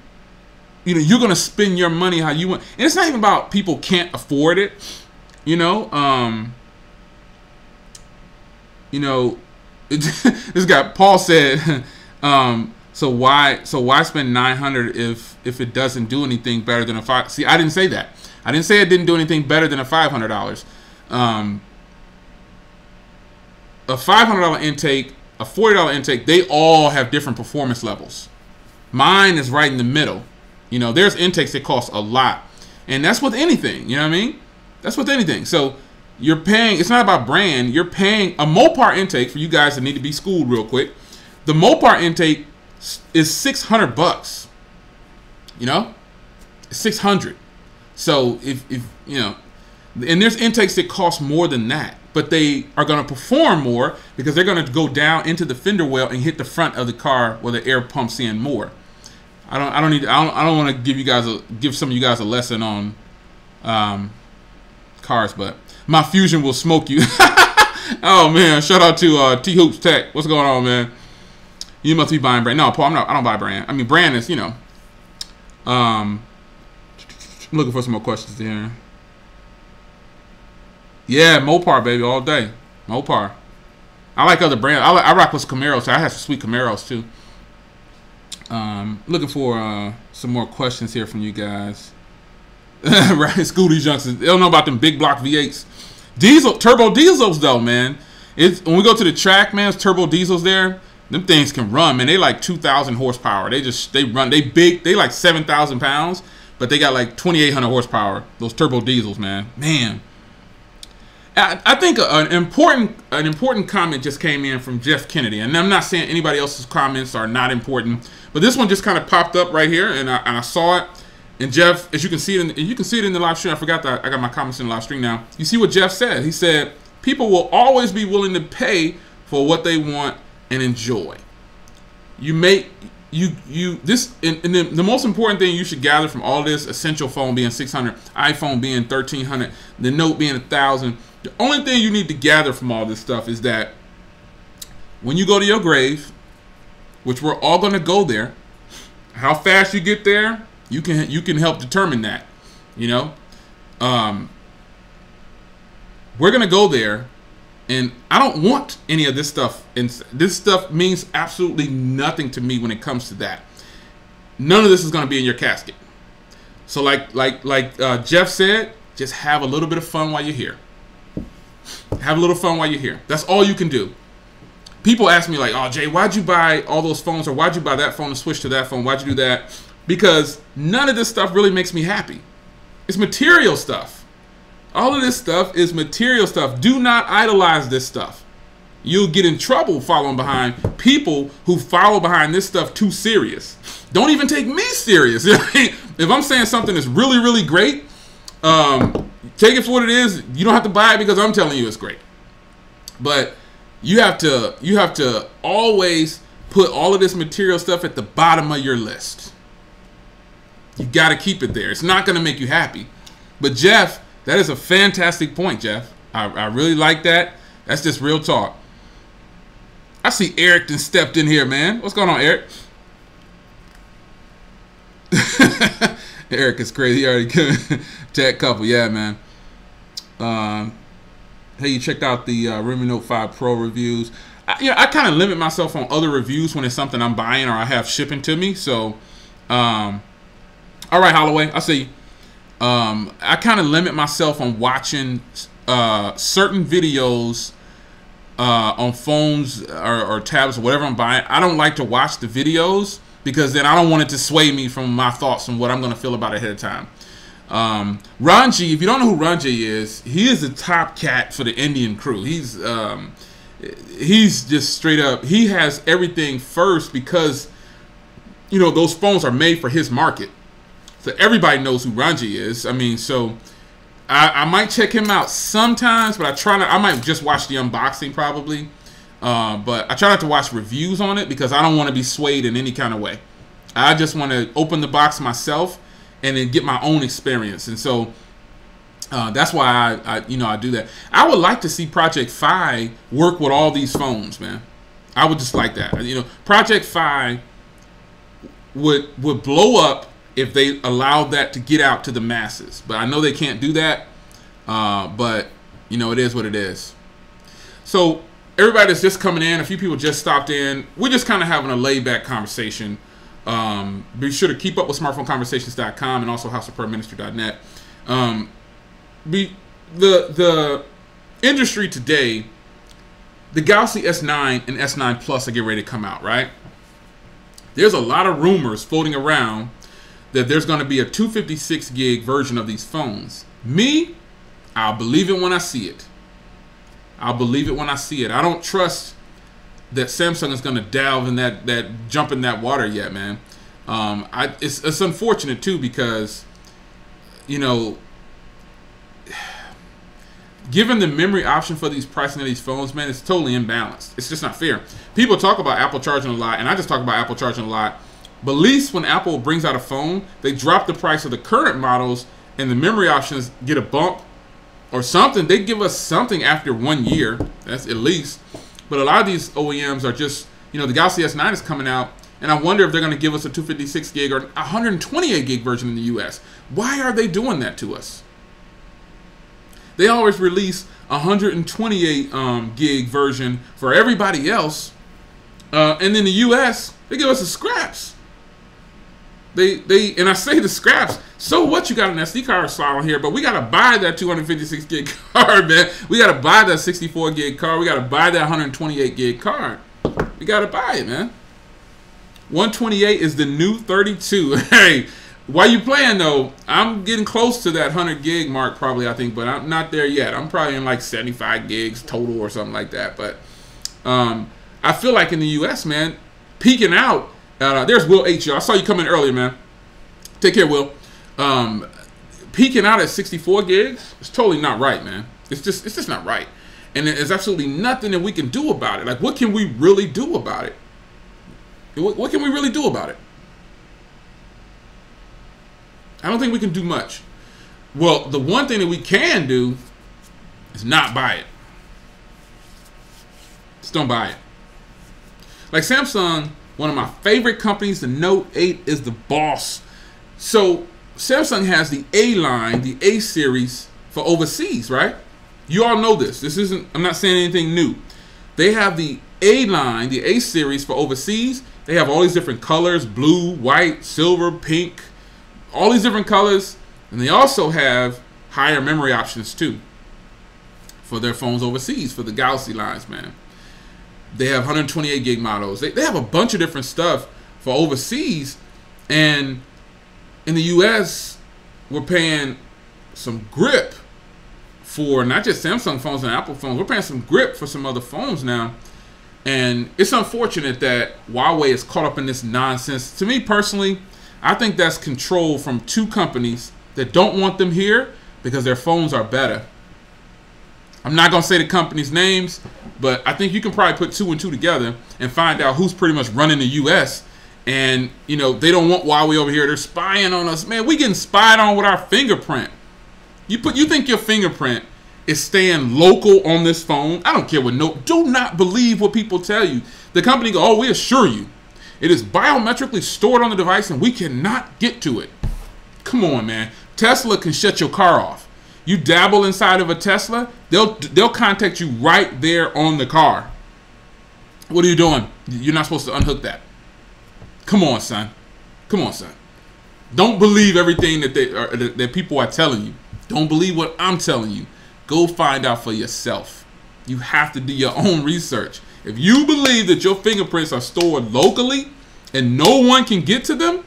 You know, you're gonna spend your money how you want, and it's not even about people can't afford it. You know, this guy Paul said, so why spend $900 if it doesn't do anything better than a five? See, I didn't say that. I didn't say it didn't do anything better than a $500. A $500 intake, a $40 intake, they all have different performance levels. Mine is right in the middle. You know, there's intakes that cost a lot, and that's with anything. You know what I mean? That's with anything. So you're paying. It's not about brand. You're paying a Mopar intake for you guys that need to be schooled real quick. The Mopar intake is $600. You know, $600. So if you know, and there's intakes that cost more than that, but they are going to perform more because they're going to go down into the fender well and hit the front of the car where the air pumps in more. I don't want to give some of you guys a lesson on cars, but my Fusion will smoke you. Oh man, shout out to T Hoops Tech. What's going on, man? You must be buying brand. No, Paul, I don't buy brand. I mean, brand is, you know. I'm looking for some more questions here. Yeah, Mopar, baby, all day. Mopar. I like other brands. I rock with Camaros. So I have some sweet Camaros too. Looking for some more questions here from you guys. Right, Scooty Junction. They don't know about them big block V8s. Turbo diesels though, man. When we go to the track, man, it's turbo diesels there. Them things can run, man. They like 2,000 horsepower. They run. They big. They like 7,000 pounds, but they got like 2,800 horsepower. Those turbo diesels, man. I think an important comment just came in from Jeff Kennedy, and I'm not saying anybody else's comments are not important, but this one just kind of popped up right here, and I saw it. And Jeff, as you can see it in the live stream. I forgot that I got my comments in the live stream now. You see what Jeff said? He said people will always be willing to pay for what they want and enjoy. The most important thing you should gather from all this: essential phone being $600, iPhone being $1,300, the Note being $1,000. The only thing you need to gather from all this stuff is that when you go to your grave, which we're all going to go there, how fast you get there, you can help determine that. You know, we're going to go there, and I don't want any of this stuff. And this stuff means absolutely nothing to me when it comes to that. None of this is going to be in your casket. So like Jeff said, just have a little bit of fun while you're here. Have a little fun while you're here. That's all you can do. People ask me like, oh, Jay, why'd you buy all those phones? Or why'd you buy that phone and switch to that phone? Why'd you do that? Because none of this stuff really makes me happy. It's material stuff. All of this stuff is material stuff. Do not idolize this stuff. You'll get in trouble following behind people who follow behind this stuff too serious. Don't even take me serious. If I'm saying something is really, really great, take it for what it is. You don't have to buy it because I'm telling you it's great. But you have to always put all of this material stuff at the bottom of your list. You got to keep it there. It's not going to make you happy. But Jeff, that is a fantastic point, Jeff. I really like that. That's just real talk. I see Eric then stepped in here, man. What's going on, Eric? Eric is crazy. He already tech couple. Yeah, man. Hey, you checked out the Realme Note 5 Pro reviews. I kind of limit myself on other reviews when it's something I'm buying or I have shipping to me. So, all right, Holloway, I see you. I kind of limit myself on watching certain videos on phones or tabs or whatever I'm buying. I don't like to watch the videos because then I don't want it to sway me from my thoughts and what I'm going to feel about it ahead of time. Ranji, if you don't know who Ranji is, he is the top cat for the Indian crew. He's just straight up. He has everything first because, you know, those phones are made for his market. So everybody knows who Ranji is. I mean, so I might check him out sometimes, but I might just watch the unboxing probably. But I try not to watch reviews on it because I don't want to be swayed in any kind of way. I just want to open the box myself and then get my own experience. And so that's why I do that. I would like to see Project Fi work with all these phones, man. I would just like that. You know, Project Fi would blow up if they allowed that to get out to the masses. But I know they can't do that. But, you know, it is what it is. So everybody that's just coming in, a few people just stopped in. We're just kind of having a laid-back conversation. Be sure to keep up with smartphoneconversations.com and also houseofprayer.ministry.net. The industry today, the Galaxy S9 and S9 Plus are getting ready to come out, right? There's a lot of rumors floating around that there's going to be a 256 gig version of these phones. Me, I'll believe it when I see it. I'll believe it when I see it. I don't trust that Samsung is going to delve in that jump in that water yet, man. It's unfortunate too because, you know, given the memory option for these pricing of these phones, man, it's totally imbalanced. It's just not fair. People talk about Apple charging a lot, and I just talk about Apple charging a lot. But at least when Apple brings out a phone, they drop the price of the current models and the memory options get a bump or something. They give us something after 1 year. That's at least. But a lot of these OEMs are just, you know, the Galaxy S9 is coming out, and I wonder if they're going to give us a 256 gig or 128 gig version in the US. Why are they doing that to us? They always release 128 gig version for everybody else, and in the US, they give us the scraps. And I say the scraps. So what? You got an SD card slot on here, but we gotta buy that 256 gig card, man. We gotta buy that 64 gig card. We gotta buy that 128 gig card. We gotta buy it, man. 128 is the new 32. Hey, while you playing though, I'm getting close to that 100 gig mark probably, I think, but I'm not there yet. I'm probably in like 75 gigs total or something like that. But I feel like in the US, man, peaking out. There's Will H. I saw you come in earlier, man. Take care, Will. Peaking out at 64 gigs, it's totally not right, man. It's just not right. And there's absolutely nothing that we can do about it. Like, what can we really do about it? What can we really do about it? I don't think we can do much. Well, the one thing that we can do is not buy it. Just don't buy it. Like Samsung, one of my favorite companies, the Note 8 is the boss. So Samsung has the A line, the A series for overseas, right? You all know this. This isn't, I'm not saying anything new. They have the A line, the A series for overseas. They have all these different colors, blue, white, silver, pink, all these different colors. And they also have higher memory options too. for their phones overseas, for the Galaxy lines, man. They have 128 gig models. They have a bunch of different stuff for overseas. And in the US, we're paying some grip for not just Samsung phones and Apple phones. We're paying some grip for some other phones now. And it's unfortunate that Huawei is caught up in this nonsense. To me personally, I think that's control from two companies that don't want them here because their phones are better. I'm not going to say the company's names, but I think you can probably put 2 and 2 together and find out who's pretty much running the U.S. And, you know, they don't want Huawei over here. They're spying on us. Man, we getting spied on with our fingerprint. You think your fingerprint is staying local on this phone? I don't care what. Do not believe what people tell you. The company go, oh, we assure you, it is biometrically stored on the device and we cannot get to it. Come on, man. Tesla can shut your car off. You dabble inside of a Tesla, they'll contact you right there on the car. What are you doing? You're not supposed to unhook that. Come on, son. Come on, son. Don't believe everything that people are telling you. Don't believe what I'm telling you. Go find out for yourself. You have to do your own research. If you believe that your fingerprints are stored locally and no one can get to them,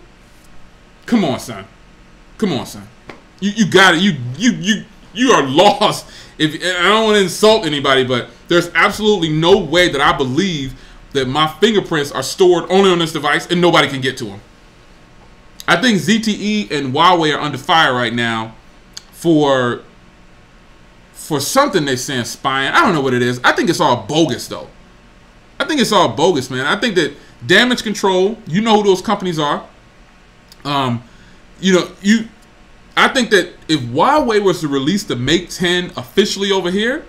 come on, son. Come on, son. You got it. You are lost. If I don't want to insult anybody, but there's absolutely no way that I believe that my fingerprints are stored only on this device and nobody can get to them. I think ZTE and Huawei are under fire right now for something they're saying spying. I don't know what it is. I think it's all bogus, though. I think it's all bogus, man. I think that Damage Control, you know who those companies are. I think that if Huawei was to release the Mate 10 officially over here,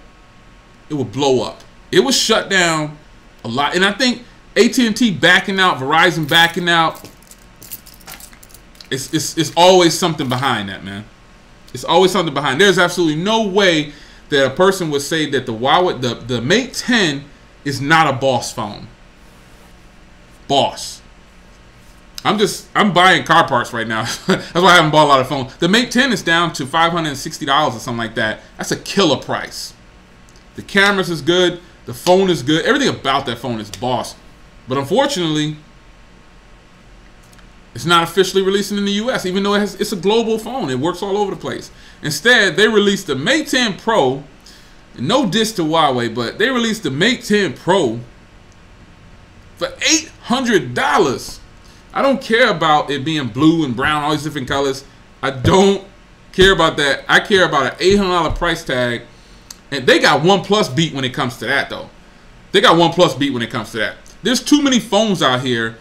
it would blow up. It would shut down a lot. And I think AT&T backing out, Verizon backing out, it's always something behind that, man. It's always something behind. There's absolutely no way that a person would say that the Mate 10 is not a boss phone. Boss. I'm buying car parts right now. That's why I haven't bought a lot of phones. The Mate 10 is down to $560 or something like that. That's a killer price. The cameras is good. The phone is good. Everything about that phone is boss. But unfortunately, it's not officially releasing in the US, even though it's a global phone. It works all over the place. Instead, they released the Mate 10 Pro. No diss to Huawei, but they released the Mate 10 Pro for $800. I don't care about it being blue and brown, all these different colors. I don't care about that. I care about an $800 price tag. And they got OnePlus beat when it comes to that, though. They got OnePlus beat when it comes to that. There's too many phones out here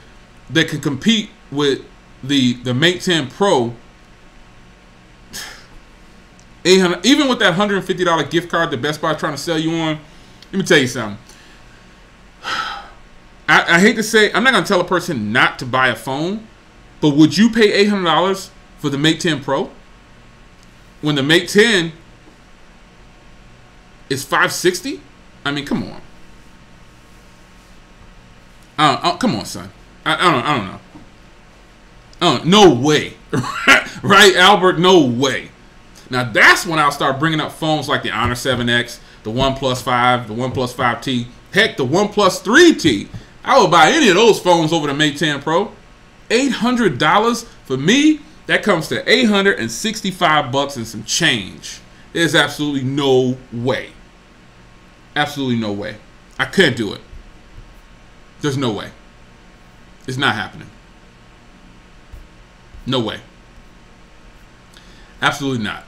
that can compete with the Mate 10 Pro. 800, even with that $150 gift card that Best Buy trying to sell you on. Let me tell you something. I hate to say, I'm not going to tell a person not to buy a phone, but would you pay $800 for the Mate 10 Pro when the Mate 10 is $560? I mean, come on. Come on, son. I don't know. No way. Right, Albert? No way. Now, that's when I'll start bringing up phones like the Honor 7X, the OnePlus 5, the OnePlus 5T, heck, the OnePlus 3T. I would buy any of those phones over the Mate 10 Pro. $800 for me, that comes to $865 and some change. There's absolutely no way. Absolutely no way. I couldn't do it. There's no way. It's not happening. No way. Absolutely not.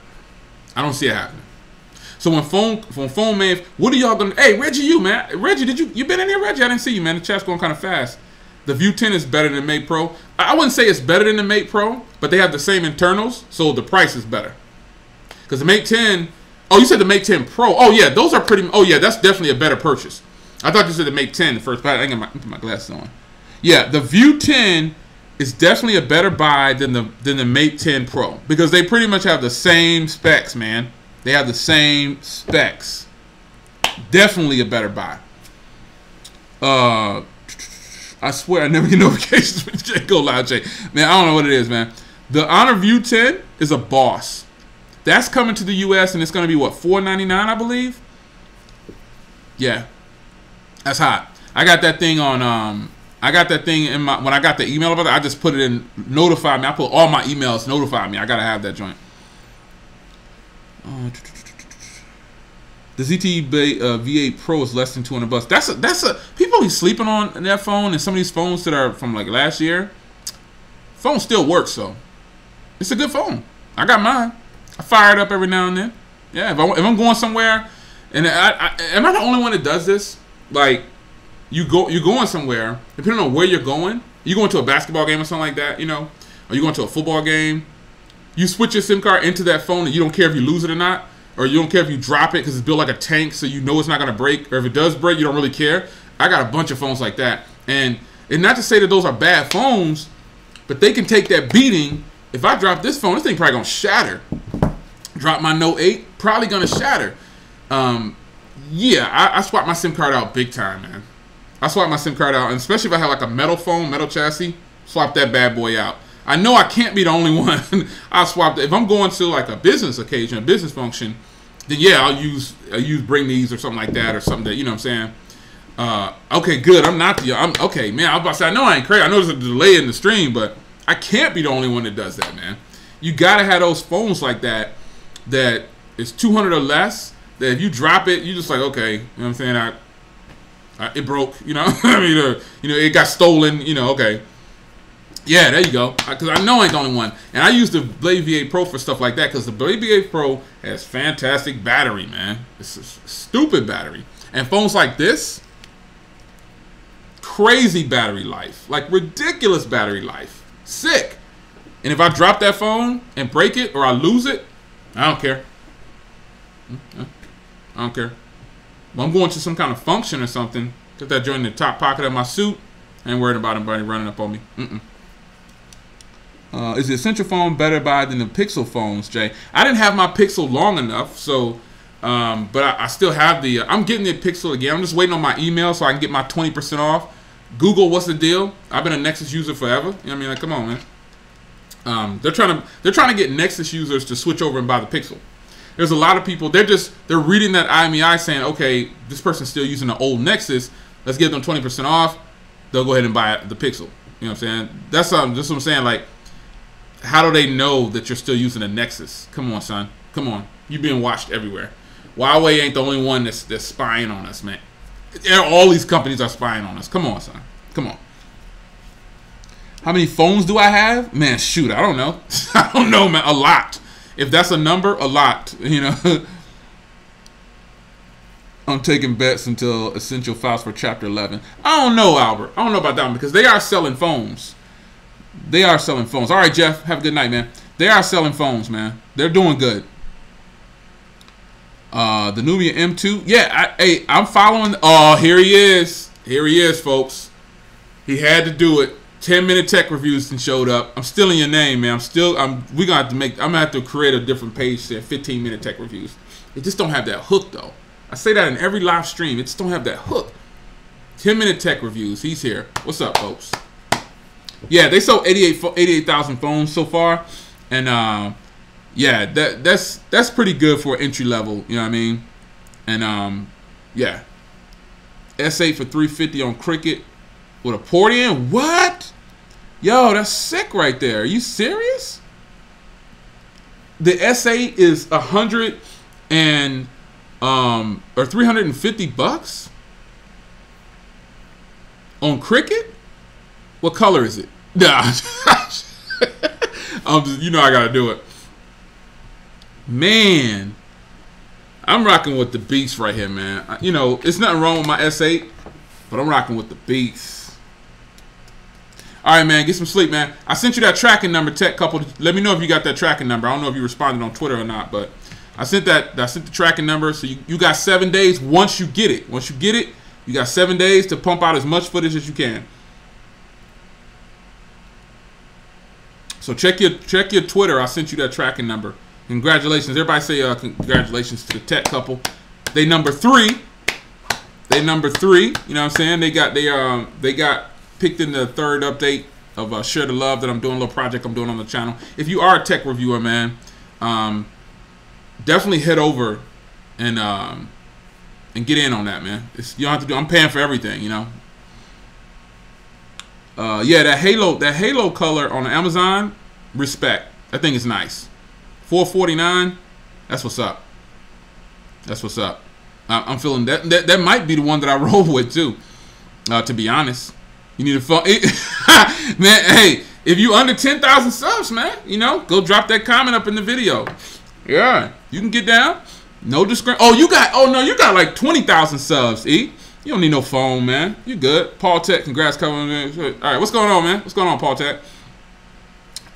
I don't see it happening. So when phone man, what are y'all gonna? Hey, Reggie, man, Reggie, you been in here, Reggie? I didn't see you, man. The chat's going kind of fast. The View 10 is better than the Mate Pro. I wouldn't say it's better than the Mate Pro, but they have the same internals, so the price is better. Because the Mate 10, oh, you said the Mate 10 Pro. Oh yeah, those are pretty. Oh yeah, that's definitely a better purchase. I thought you said the Mate 10 first, but I got my glasses on. Yeah, the View 10 is definitely a better buy than the Mate 10 Pro because they pretty much have the same specs, man. They have the same specs. Definitely a better buy. I swear I never get notifications with Jay. Go loud, Jay. Man, I don't know what it is, man. The Honor View 10 is a boss. That's coming to the U.S. and it's going to be, what, $499, I believe? Yeah, that's hot. I got that thing on. I got that thing in my, when I got the email about it, I just put it in notify me. I put all my emails notify me. I gotta have that joint. The ZTE V8 Pro is less than $200. That's a people be sleeping on that phone, and some of these phones that are from like last year. Phone still works, so it's a good phone. I got mine. I fire it up every now and then. Yeah, if I'm going somewhere, and am I the only one that does this? Like, you're going somewhere, depending on where you're going to a basketball game or something like that, you know, or you're going to a football game, you switch your SIM card into that phone and you don't care if you lose it or not, or you don't care if you drop it because it's built like a tank so you know it's not going to break, or if it does break, you don't really care. I got a bunch of phones like that. And not to say that those are bad phones, but they can take that beating. If I drop this phone, this thing probably going to shatter. Drop my Note 8, probably going to shatter. Yeah, I swapped my SIM card out big time, man. I swapped my SIM card out, and especially if I have like a metal phone, metal chassis, swap that bad boy out. I know I can't be the only one. I swapped it. If I'm going to like a business occasion, a business function, then yeah, I'll use Bring These or something like that, or something that, you know what I'm saying. Okay, good. I'm okay, man. I was about to say, I know I ain't crazy. I know there's a delay in the stream, but I can't be the only one that does that, man. You gotta have those phones like that is 200 or less. That if you drop it, you just like, okay, you know what I'm saying? It broke, you know. I mean, you know, it got stolen, you know. Okay, yeah, there you go. Because I know I ain't the only one, and I use the Blade V8 Pro for stuff like that because the Blade V8 Pro has fantastic battery, man. It's a stupid battery, and phones like this, crazy battery life, like ridiculous battery life, sick. And if I drop that phone and break it or I lose it, I don't care. I don't care. When I'm going to some kind of function or something, get that joint in the top pocket of my suit. I ain't worried about anybody running up on me. Is the Essential phone better buy than the Pixel phones, Jay? I didn't have my Pixel long enough, so, but I still have the, I'm getting the Pixel again. I'm just waiting on my email so I can get my 20% off. Google, what's the deal? I've been a Nexus user forever. You know what I mean? Like, come on, man. They're trying to get Nexus users to switch over and buy the Pixel. There's a lot of people, they're reading that IMEI saying, okay, this person's still using the old Nexus. Let's give them 20% off. They'll go ahead and buy the Pixel. You know what I'm saying? That's what I'm saying. Like, how do they know that you're still using a Nexus? Come on, son. Come on. You're being watched everywhere. Huawei ain't the only one that's spying on us, man. All these companies are spying on us. Come on, son. Come on. How many phones do I have? Man, shoot, I don't know. I don't know, man. A lot. If that's a number, a lot, you know. I'm taking bets until Essential files for Chapter 11. I don't know, Albert. I don't know about that one because they are selling phones. They are selling phones. All right, Jeff. Have a good night, man. They are selling phones, man. They're doing good. The Nubia M2. Yeah, I'm following. Oh, here he is. Here he is, folks. He had to do it. 10-minute tech reviews and showed up. I'm still in your name, man. We're gonna have to I'm gonna have to create a different page there. 15-minute tech reviews. It just don't have that hook though. I say that in every live stream. It just don't have that hook. 10-minute tech reviews. He's here. What's up, folks? Yeah, they sold 88,000 phones so far, and yeah, that's pretty good for entry level. You know what I mean? And yeah, S8 for $350 on Cricket with a port in. What? Yo, that's sick right there. Are you serious? The S8 is $100 and or $350 on Cricket. What color is it? Nah, you know I gotta do it. Man, I'm rocking with the beast right here, man. You know, it's nothing wrong with my S8, but I'm rocking with the beast. All right, man, get some sleep, man. I sent you that tracking number, tech couple. Let me know if you got that tracking number. I don't know if you responded on Twitter or not, but I sent the tracking number. So you got 7 days once you get it. Once you get it, you got 7 days to pump out as much footage as you can. So check your Twitter. I sent you that tracking number. Congratulations. Everybody say congratulations to the tech couple. They number 3. They number 3. You know what I'm saying? They got picked in the 3rd update of Share the Love that I'm doing, a little project I'm doing on the channel. If you are a tech reviewer, man, definitely head over and and get in on that, man. You don't have to do. I'm paying for everything, you know. Yeah, that Halo color on Amazon, respect. I think it's nice. $4.49. That's what's up. That's what's up. I'm feeling that. That might be the one that I roll with too. To be honest, you need a phone, man. Hey, if you under 10,000 subs, man, you know, go drop that comment up in the video. Yeah, you can get down. No discretion. Oh, you got like 20,000 subs. E, you don't need no phone, man. You good? Paul Tech, congrats, coming. All right, what's going on, man? What's going on, Paul Tech?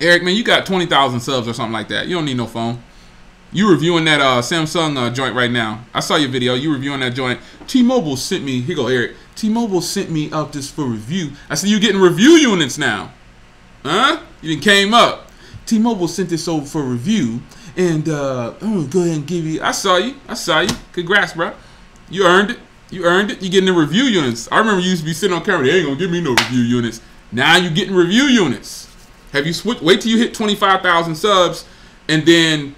Eric, man, you got 20,000 subs or something like that. You don't need no phone. You reviewing that Samsung joint right now. I saw your video. You reviewing that joint. T-Mobile sent me. Here go Eric. T-Mobile sent me up this for review. I said you getting review units now. Huh? You done came up. T-Mobile sent this over for review. And I'm going to go ahead and give you. I saw you. Congrats, bro. You earned it. You getting the review units. I remember you used to be sitting on camera. They ain't going to give me no review units. Now you getting review units. Have you switched? Wait till you hit 25,000 subs. And then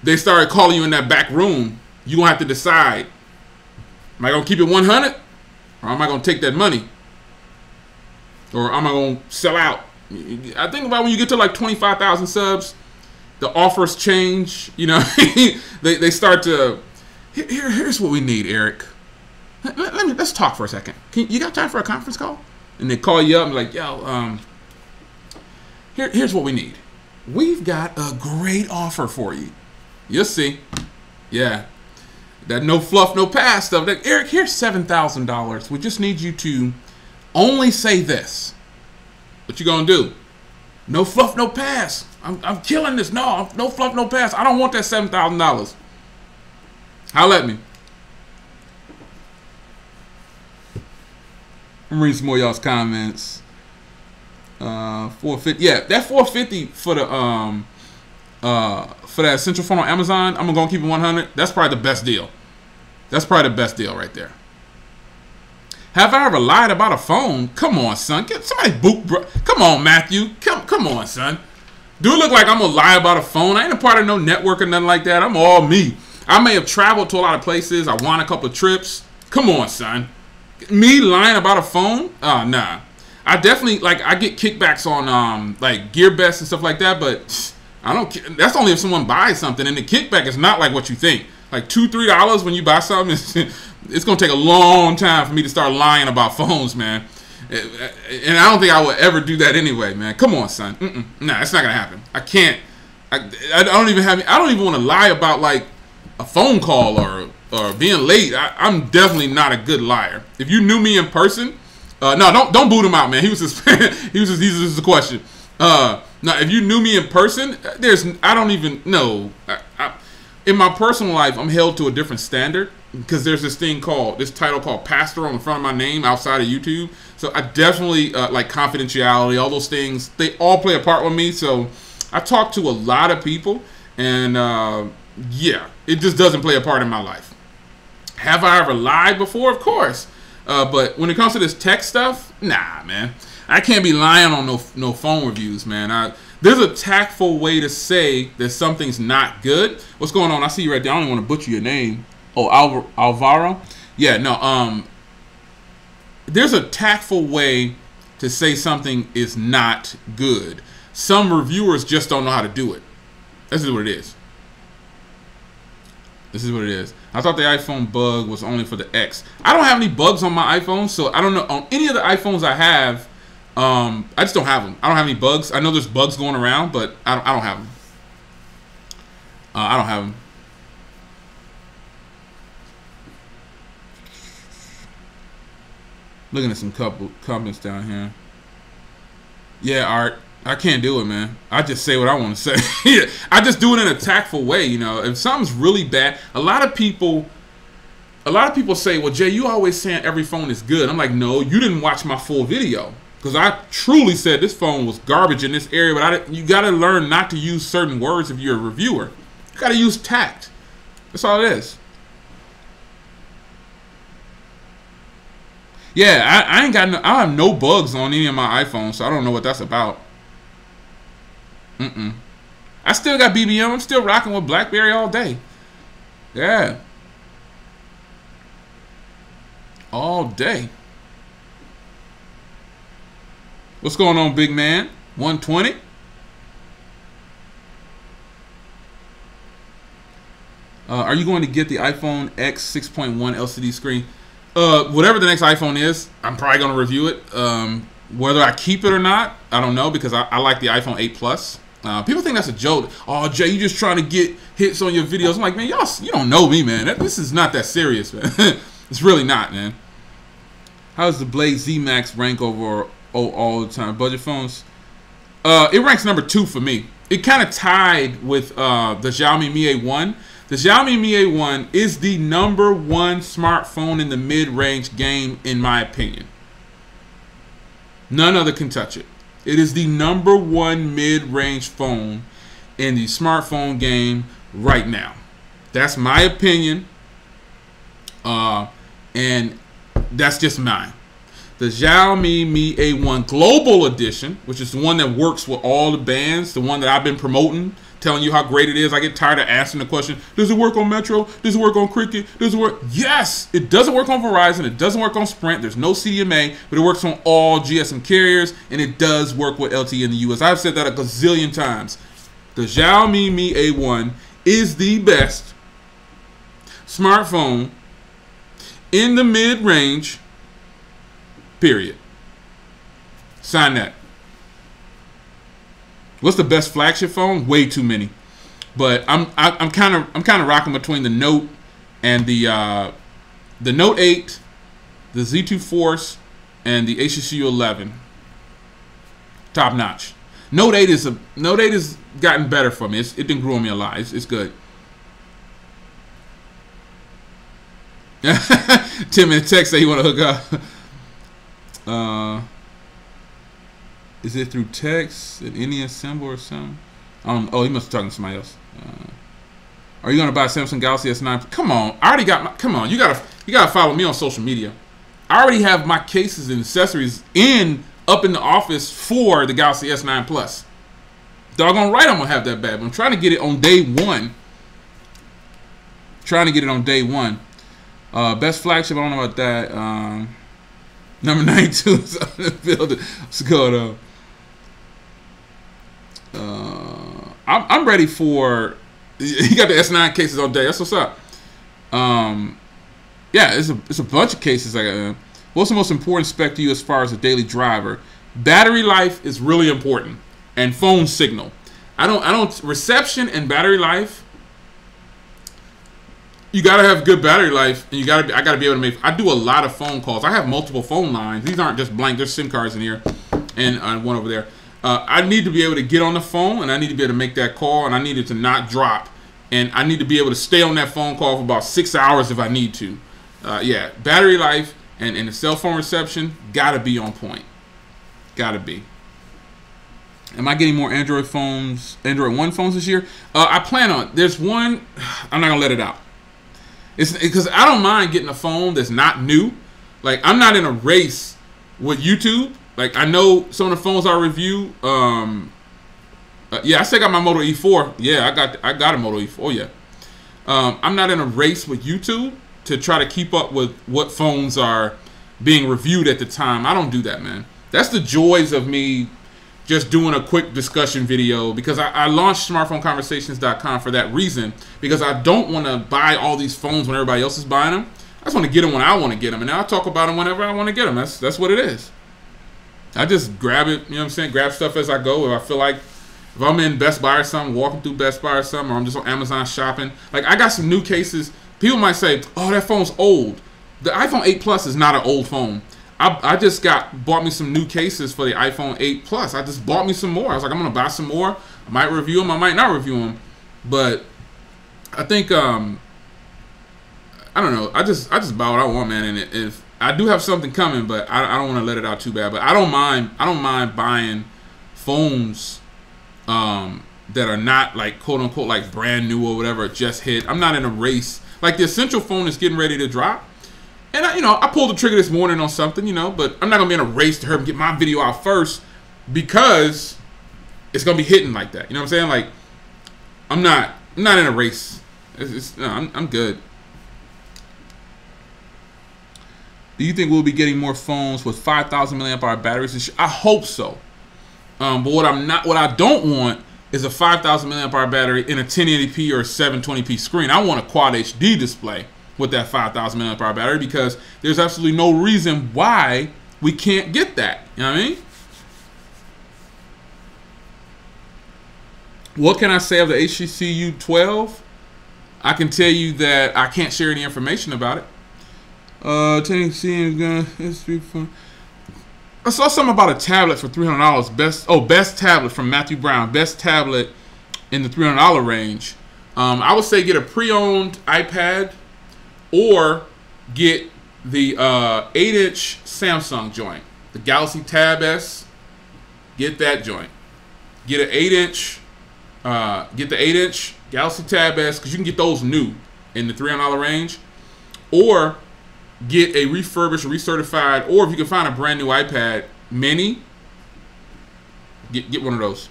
they started calling you in that back room. You going to have to decide. Am I going to keep it 100? Or am I going to take that money? Or am I going to sell out? I think about when you get to like 25,000 subs, the offers change. You know, they start to. Here's what we need, Eric. Let's talk for a second. You got time for a conference call? And they call you up and like, yo, here's what we need. We've got a great offer for you. You'll see. Yeah. That no fluff, no pass stuff. Eric, here's $7,000. We just need you to only say this. What you gonna do? No fluff, no pass. I'm killing this. No fluff, no pass. I don't want that $7,000. Holla at me. I'm reading some more of y'all's comments. 450. Yeah, that 450 for the for that Essential phone on Amazon, I'm gonna keep it 100. That's probably the best deal. That's probably the best deal right there. Have I ever lied about a phone? Come on, son. Get somebody boot, bro. Come on, Matthew. Come on, son. Do it look like I'm gonna lie about a phone? I ain't a part of no network or nothing like that. I'm all me. I may have traveled to a lot of places. I won a couple of trips. Come on, son. Me lying about a phone? Nah. I definitely I get kickbacks on like GearBest and stuff like that, but I don't. That's only if someone buys something, and the kickback is not like what you think. Like $2-3 when you buy something, it's gonna take a long time for me to start lying about phones, man. And I don't think I would ever do that anyway, man. Come on, son. Nah, it's not gonna happen. I can't. I don't even want to lie about like a phone call or being late. I'm definitely not a good liar. If you knew me in person, no, don't boot him out, man. He was just a question. Now, if you knew me in person, I don't even know. In my personal life, I'm held to a different standard because there's this title called pastor on the front of my name outside of YouTube. So I definitely like confidentiality, all those things. They all play a part with me. So I talk to a lot of people, and yeah, it just doesn't play a part in my life. Have I ever lied before? Of course. But when it comes to this tech stuff, nah, man. I can't be lying on no phone reviews, man. There's a tactful way to say that something's not good. What's going on? I see you right there. I don't even want to butcher your name. Oh, Alvaro? Yeah, no. There's a tactful way to say something is not good. Some reviewers just don't know how to do it. This is what it is. This is what it is. I thought the iPhone bug was only for the X. I don't have any bugs on my iPhone, so I don't know. On any of the iPhones I have, I just don't have them. I don't have any bugs. I know there's bugs going around, but I don't have them. I don't have them. Looking at some couple comments down here. Yeah, Art. I can't do it, man. I just say what I want to say. I just do it in a tactful way, you know. If something's really bad, a lot of people say, well, Jay, you always saying every phone is good. I'm like, no, you didn't watch my full video. Because I truly said this phone was garbage in this area, but you got to learn not to use certain words if you're a reviewer. You got to use tact. That's all it is. Yeah, I have no bugs on any of my iPhones, so I don't know what that's about. I still got BBM. I'm still rocking with BlackBerry all day. Yeah. all day. What's going on, big man? 120. Are you going to get the iPhone X 6.1 LCD screen? Whatever the next iPhone is, I'm probably going to review it. Whether I keep it or not, I don't know, because I like the iPhone 8 Plus. People think that's a joke. Oh, Jay, you just trying to get hits on your videos. I'm like, man, y'all, you don't know me, man. This is not that serious, man. It's really not, man. How does the Blade Z Max rank over all the time? Budget phones? It ranks number 2 for me. It kind of tied with the Xiaomi Mi A1. The Xiaomi Mi A1 is the number 1 smartphone in the mid-range game, in my opinion. None other can touch it. It is the number 1 mid-range phone in the smartphone game right now. That's my opinion. And that's just mine. The Xiaomi Mi A1 Global Edition, which is the one that works with all the bands, the one that I've been promoting, telling you how great it is. I get tired of asking the question, does it work on Metro? Does it work on Cricket? Does it work? Yes! It doesn't work on Verizon. It doesn't work on Sprint. There's no CDMA, but it works on all GSM carriers, and it does work with LTE in the US. I've said that a gazillion times. The Xiaomi Mi A1 is the best smartphone in the mid-range, period. Sign that. What's the best flagship phone? Way too many. But I'm kind of rocking between the Note and the Note 8, the Z2 Force, and the HTC U11. Top notch. Note 8 has gotten better for me. It didn't grow on me a lot. It's good. Tim in the text say he want to hook up. Is it through text, an Indian symbol or something? Oh, he must be talking to somebody else. Are you gonna buy a Samsung Galaxy S9? Come on, I already got my. Come on, you gotta follow me on social media. I already have my cases and accessories up in the office for the Galaxy S9 Plus. Doggone right, I'm gonna have that bad. But I'm trying to get it on day one. Best flagship, I don't know about that. Number 92 is on the building. What's going on? I'm ready for. You got the S9 cases all day. That's what's up. Yeah, it's a bunch of cases. What's the most important spec to you as far as a daily driver? Battery life is really important, and phone signal. Reception and battery life. You gotta have good battery life, and I gotta be able to make. I do a lot of phone calls. I have multiple phone lines. These aren't just blank. There's SIM cards in here, and one over there. I need to be able to get on the phone, and I need to be able to make that call, and I need it to not drop, and I need to be able to stay on that phone call for about 6 hours if I need to. Yeah, battery life and the cell phone reception gotta be on point. Gotta be. Am I getting more Android One phones this year? I plan on. There's one. I'm not gonna let it out. It's because I don't mind getting a phone that's not new. Like, I'm not in a race with YouTube. Like, I know some of the phones I review. Yeah, I still got my Moto E4. Yeah, I got a Moto E4. Yeah. I'm not in a race with YouTube to try to keep up with what phones are being reviewed at the time. I don't do that, man. That's the joys of me just doing a quick discussion video, because I launched smartphoneconversations.com for that reason, because I don't want to buy all these phones when everybody else is buying them. I just want to get them when I want to get them, and I'll talk about them whenever I want to get them. That's what it is. I just grab it, you know what I'm saying, grab stuff as I go. If I feel like, if I'm in Best Buy or something, walking through Best Buy or something, or I'm just on Amazon shopping, like, I got some new cases. People might say, oh, that phone's old. The iPhone 8 Plus is not an old phone. I just bought me some new cases for the iPhone 8 Plus. I just bought me some more. I was like, I'm gonna buy some more. I might review them. I might not review them. But I think I don't know. I just buy what I want, man. And if I do have something coming, but I don't want to let it out too bad. But I don't mind buying phones that are not, like, quote unquote, like, brand new or whatever, just hit. I'm not in a race. Like, the Essential phone is getting ready to drop. And I pulled the trigger this morning on something, but I'm not gonna be in a race to hurry and get my video out first, because it's gonna be hitting like that. You know what I'm saying? Like, I'm not in a race. No, I'm good. Do you think we'll be getting more phones with 5,000 milliamp hour batteries? I hope so. But what I don't want is a 5,000 milliamp hour battery in a 1080p or 720p screen. I want a quad HD display with that 5,000 milliamp hour battery, because there's absolutely no reason why we can't get that. You know what I mean? What can I say of the HTC U12? I can tell you that I can't share any information about it. I saw something about a tablet for $300. Best tablet from Matthew Brown. Best tablet in the $300 range. I would say get a pre-owned iPad, or get the 8-inch Samsung joint, the Galaxy Tab S. Get that joint. Get an 8-inch. Get the 8-inch Galaxy Tab S, because you can get those new in the $300 range, or get a refurbished, recertified, or if you can find a brand new iPad mini, get one of those.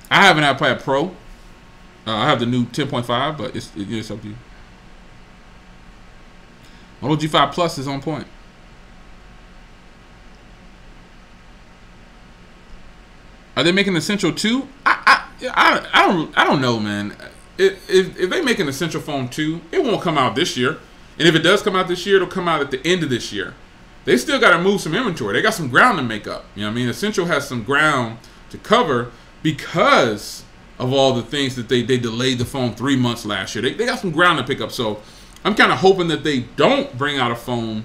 I have an iPad Pro. I have the new 10.5, but it's up to you. Moto G5 Plus is on point. Are they making Essential 2? I don't know, man. If they make an Essential Phone 2, it won't come out this year. And if it does come out this year, it'll come out at the end of this year. They still got to move some inventory. They got some ground to make up. You know what I mean? Essential has some ground to cover because of all the things that they delayed the phone 3 months last year. They got some ground to pick up. So I'm kind of hoping that they don't bring out a phone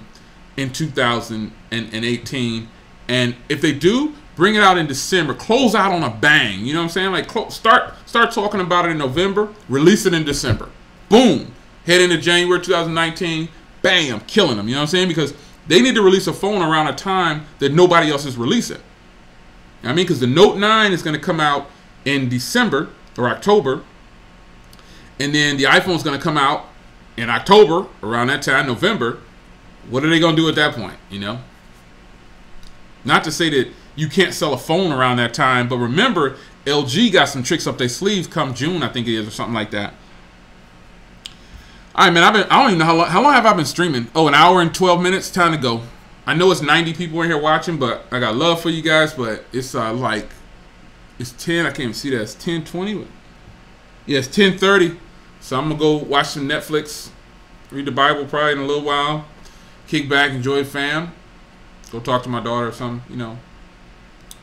in 2018. And if they do, bring it out in December. Close out on a bang. You know what I'm saying? Like, start talking about it in November. Release it in December. Boom. Head into January 2019. Bam. Killing them. You know what I'm saying? Because they need to release a phone around a time that nobody else is releasing. You know what I mean? Because the Note 9 is going to come out in December or October. And then the iPhone is going to come out in October, around that time, November. What are they going to do at that point? You know? Not to say that you can't sell a phone around that time, but remember, LG got some tricks up their sleeves come June, I think it is, or something like that. All right, man, I don't even know how long have I been streaming? Oh, an hour and 12 minutes. Time to go. I know it's 90 people in here watching, but I got love for you guys. But it's like, it's 10. I can't even see that. It's 10:20. Yeah, it's 10:30. So I'm gonna go watch some Netflix, read the Bible probably in a little while, kick back, enjoy fam, go talk to my daughter or something. You know,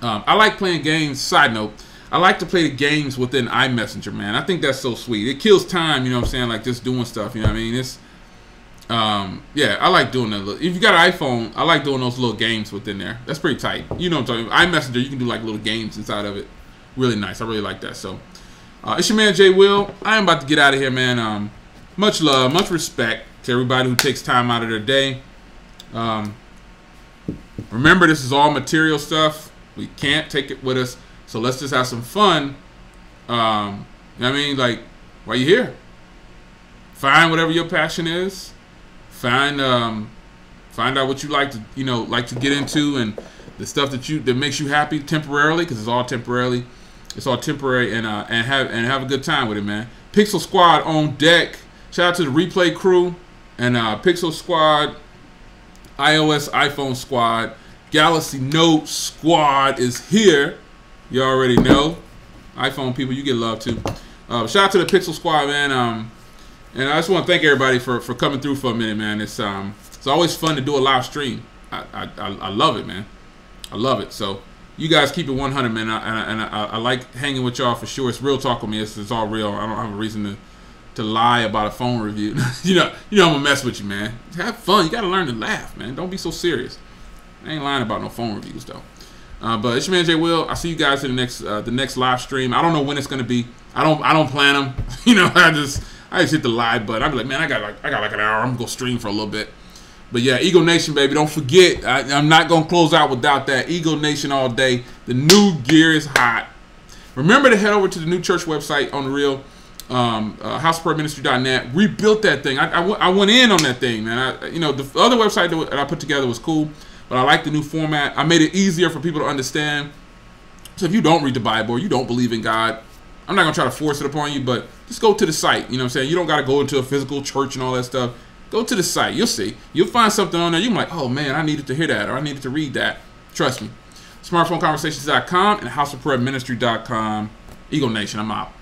I like playing games. Side note, I like to play the games within iMessenger, man. I think that's so sweet. It kills time, you know what I'm saying? Like just doing stuff, you know what I mean? It's, yeah, I like doing that. If you got an iPhone, I like doing those little games within there. That's pretty tight. You know what I'm talking about? iMessenger, you can do like little games inside of it. Really nice. I really like that. So, it's your man, Jay Will. I am about to get out of here, man. Much love, much respect to everybody who takes time out of their day. Remember, this is all material stuff. We can't take it with us. So let's just have some fun. You know what I mean? Like, while you're here, find whatever your passion is. Find out what you like to get into, and the stuff that makes you happy temporarily, because it's all temporary. It's all temporary, and have a good time with it, man. Pixel Squad on deck. Shout out to the Replay crew and Pixel Squad, iOS, iPhone Squad, Galaxy Note Squad is here. You already know. iPhone people, you get love too. Shout out to the Pixel Squad, man. And I just want to thank everybody for coming through for a minute, man. It's always fun to do a live stream. I love it, man. I love it. So you guys keep it 100, man. I like hanging with y'all for sure. It's real talk with me. It's all real. I don't have a reason to lie about a phone review. you know I'm gonna mess with you, man. Have fun. You gotta learn to laugh, man. Don't be so serious. I ain't lying about no phone reviews though. But it's your man Jay Will. I'll see you guys in the next live stream. I don't know when it's gonna be. I don't plan them. You know, I just hit the live button. I'll be like, man, I got like an hour. I'm gonna go stream for a little bit. But yeah, Eagle Nation, baby. Don't forget, I'm not gonna close out without that. Eagle Nation all day. The new gear is hot. Remember to head over to the new church website on the real, houseprayerministry.net. Rebuilt that thing. I went in on that thing, man. The other website that I put together was cool, but I like the new format. I made it easier for people to understand. So if you don't read the Bible or you don't believe in God, I'm not gonna try to force it upon you, but just go to the site. You know what I'm saying? You don't gotta go into a physical church and all that stuff. Go to the site. You'll see. You'll find something on there. You're like, oh man, I needed to hear that, or I needed to read that. Trust me. SmartPhoneConversations.com and HouseOfPrayerMinistry.com. Eagle Nation, I'm out.